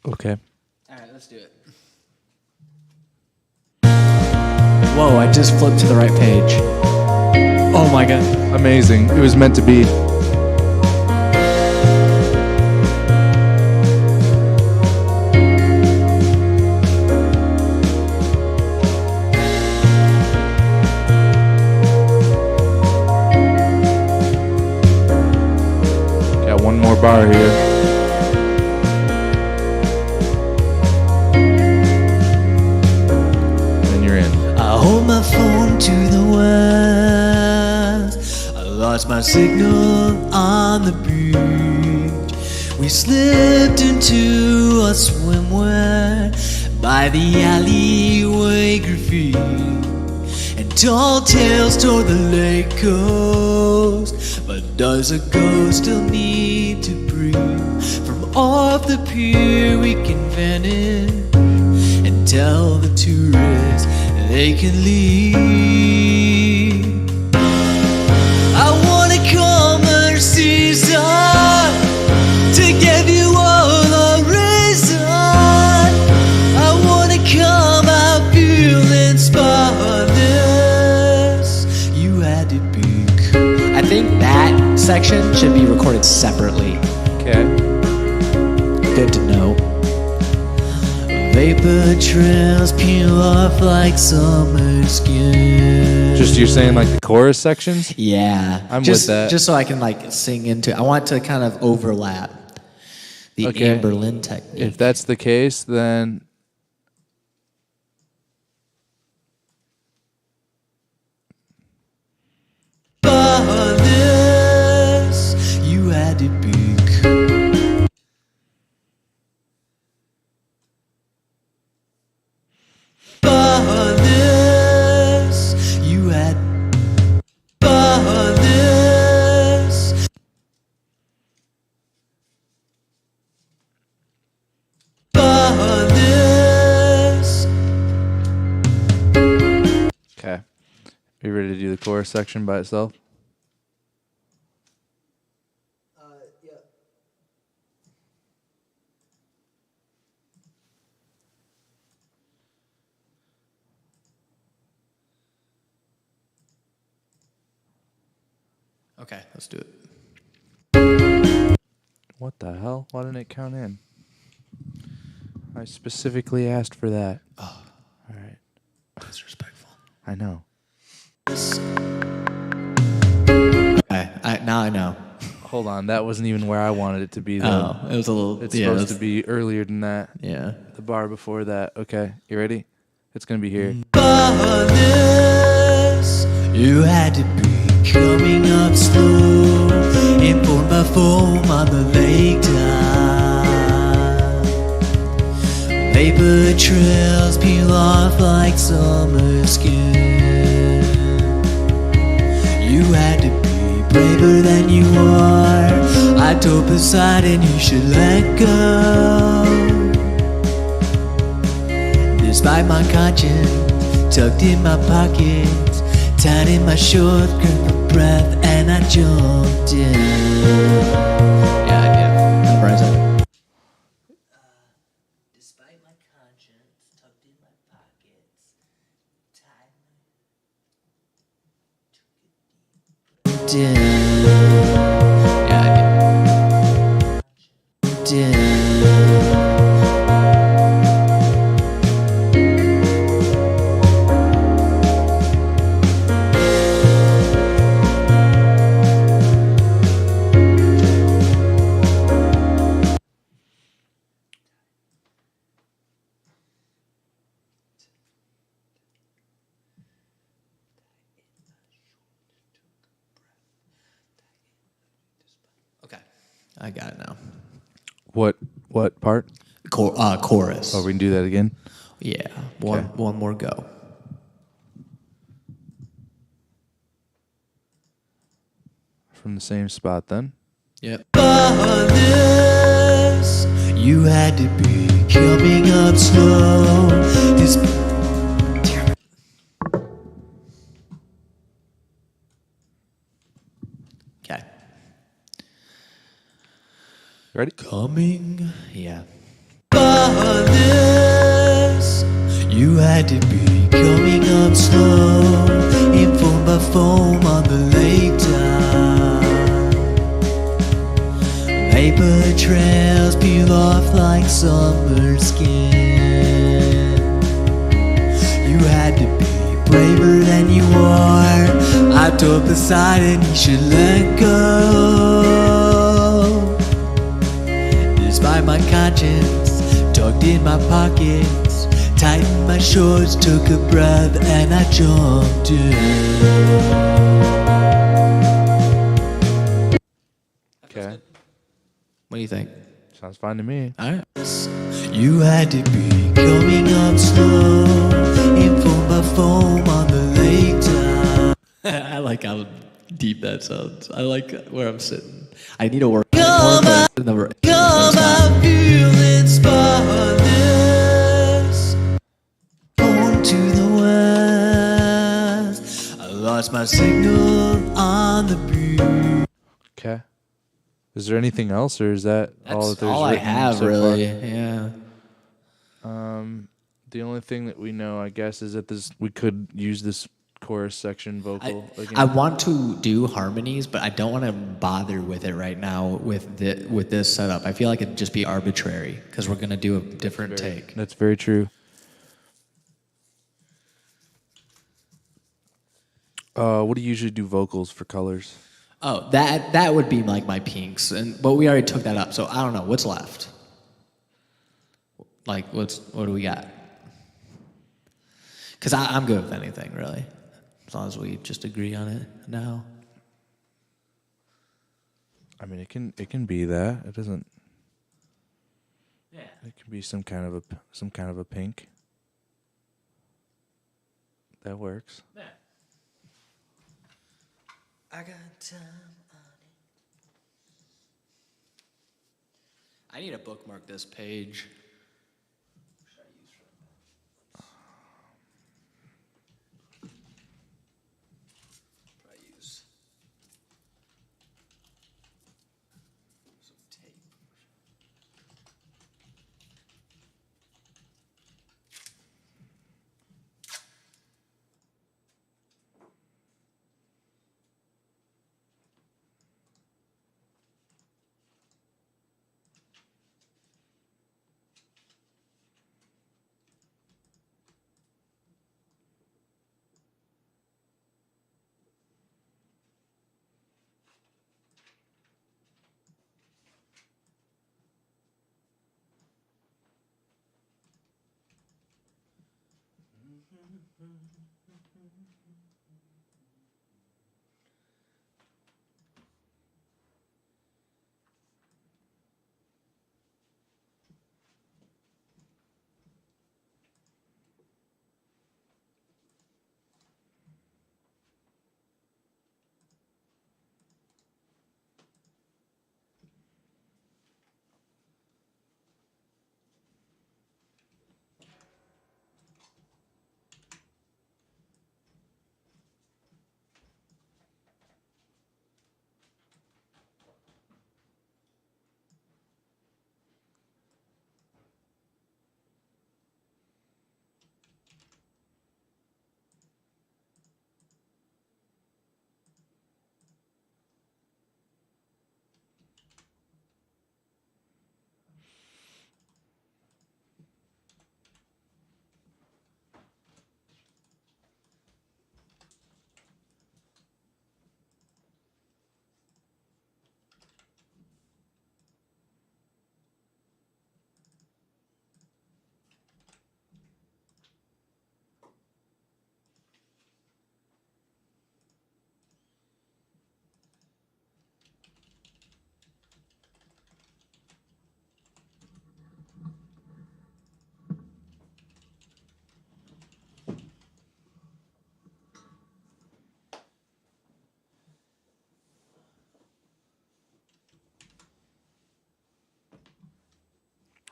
Okay. All right, let's do it. Whoa, I just flipped to the right page. Oh my god. Amazing. It was meant to be. Got one more bar here. I hold my phone to the west. I lost my signal on the beach. We slipped into a swimwear by the alleyway graffiti, and tall tales toward the lake coast. But does a ghost still need to breathe? From off the pier we can vanish and tell the tourists they can leave. I wanna come our season to give you all the reason. I wanna come out feeling spotless. You had to be cool. I think that section should be recorded separately. Okay. Good to know. Vapor trails peel off like summer skin. Just you're saying like the chorus sections? Yeah. I'm just, with that. Just so I can like sing into it. I want it to kind of overlap the Okay. Anne Boleyn technique. If that's the case, then Spotless, you had to be cool. Spotless, you had spotless. Spotless. Are you ready to do the chorus section by itself? Yeah. Okay, let's do it. What the hell? Why didn't it count in? I specifically asked for that. Oh, All right. disrespectful. I know. Okay, now I know. Hold on. That wasn't even where I wanted it to be, though. Oh, it was a little. It's yeah, supposed to be earlier than that. Yeah. The bar before that. Okay. You ready? It's going to be here. For this, you had to be coming up slow in form by foam on the lake tide. Vapor trails peel off like summer skin. You had to be braver than you are. I told Poseidon you should let go. Despite my conscience, tucked in my pockets, tied in my short grip of breath, and I jumped in. Yeah. Memorize it. Despite my conscience, tucked in my pockets, tied my... Okay, I got it now. What part? Chorus. Oh, we can do that again? Yeah. One more go. From the same spot, then? Yep. For this, you had to be coming up slow. This Okay. Ready? coming. Yeah. For this, you had to be coming up slow, informed by foam on the lake tide. Vapor trails peel off like summer skin. You had to be braver than you are. I told Poseidon you should let go. Despite my conscience, tucked in my pockets, tightened my shorts, took a breath, and I jumped in. Okay. What do you think? Sounds fine to me. All right. You had to be coming up slow, informed by foam on the lake tide. I like how deep that sounds. I like where I'm sitting. I need to work Come more, on, but number. Come on, feeling spotless. Going to the west, I lost my signal on the beach. Okay. Is there anything else, or is that all that That's there's all I written have, so really. far? Yeah. The only thing that we know, I guess, is that we could use this chorus section vocal again. I want to do harmonies, but I don't want to bother with it right now with this setup. I feel like it'd just be arbitrary because we're gonna do a different take. That's very true. What do you usually do vocals for colors? Oh, that would be like my pinks, but we already took that up, so I don't know what's left. Like, what do we got? Because I'm good with anything really, as long as we just agree on it now. I mean, it can be that. It doesn't. Yeah. It can be some kind of a pink. That works. Yeah. I got time on it. I need to bookmark this page.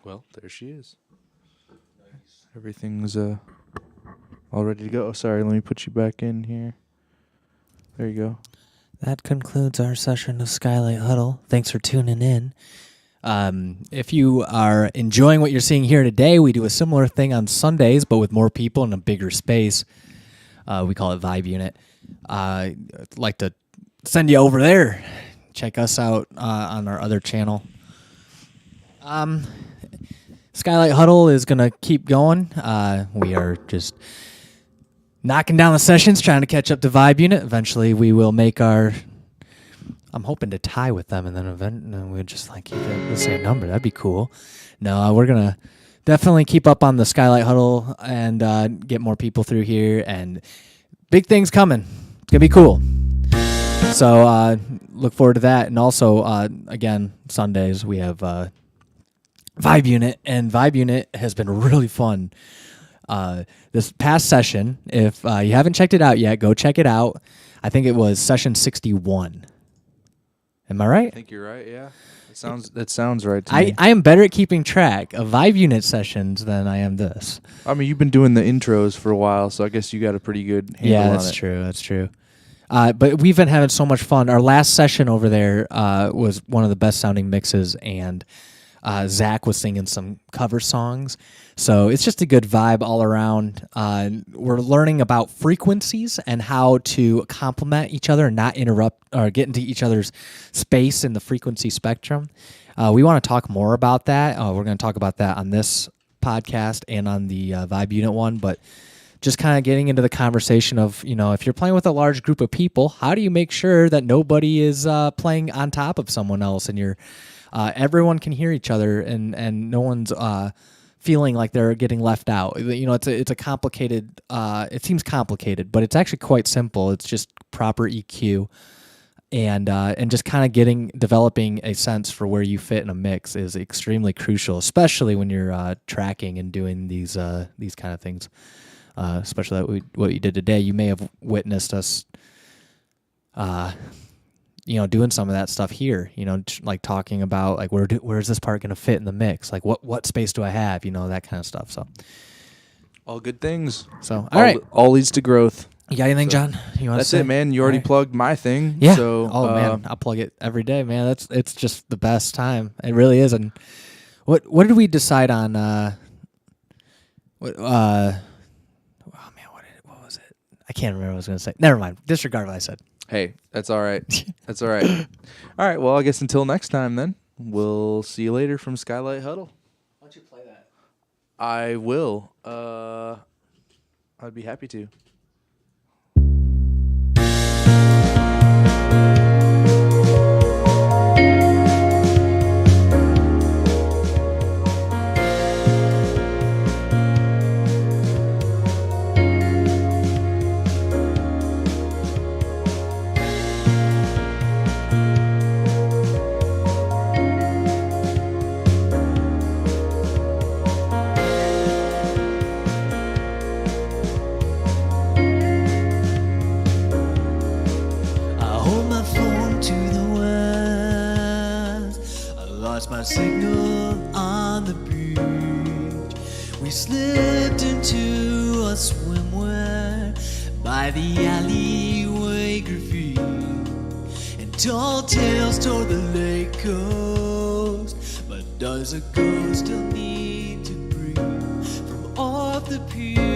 Well, there she is. Everything's all ready to go. Oh, sorry, let me put you back in here. There you go. That concludes our session of Skylight Huddle. Thanks for tuning in. If you are enjoying what you're seeing here today, we do a similar thing on Sundays, but with more people in a bigger space. We call it Vibe Unit. I'd like to send you over there. Check us out on our other channel. Skylight Huddle is going to keep going. We are just knocking down the sessions, trying to catch up to Vibe Unit. Eventually, we will make our... I'm hoping to tie with them, and then we'll just like keep it the same number. That'd be cool. No, we're going to definitely keep up on the Skylight Huddle and get more people through here. And big things coming. It's going to be cool. So look forward to that. And also, again, Sundays, we have... Vibe Unit, and Vibe Unit has been really fun. This past session, if you haven't checked it out yet, go check it out. I think it was session 61. Am I right? I think you're right, yeah. That sounds right to me. I am better at keeping track of Vibe Unit sessions than I am this. I mean, you've been doing the intros for a while, so I guess you got a pretty good handle on it. Yeah, that's true. But we've been having so much fun. Our last session over there was one of the best sounding mixes, and Zach was singing some cover songs. So it's just a good vibe all around. We're learning about frequencies and how to complement each other and not interrupt or get into each other's space in the frequency spectrum. We want to talk more about that. We're going to talk about that on this podcast and on the Vibe Unit one, but just kind of getting into the conversation of, if you're playing with a large group of people, how do you make sure that nobody is playing on top of someone else and you're everyone can hear each other and no one's feeling like they're getting left out. It's a complicated. It seems complicated, but it's actually quite simple. It's just proper EQ, and just kind of developing a sense for where you fit in a mix is extremely crucial, especially when you're tracking and doing these kind of things. Especially what you did today. You may have witnessed us. Doing some of that stuff here, like talking about like where's this part going to fit in the mix? Like what space do I have? That kind of stuff. So all good things. So all right, all leads to growth. You got anything, John? You want to say? That's it, man. You already plugged my thing. Yeah. So, man, I plug it every day, man. It's just the best time. It really is. And what did we decide on? What was it? I can't remember what I was going to say. Never mind. Disregard what I said. Hey, that's all right. That's all right. All right. Well, I guess until next time, then we'll see you later from Skylight Huddle. Why don't you play that? I will. I'd be happy to. signal on the beach. We slipped into a swimwear by the alleyway graffiti, and tall tales toward the lake coast. But does a ghost still need to breathe from off the pier?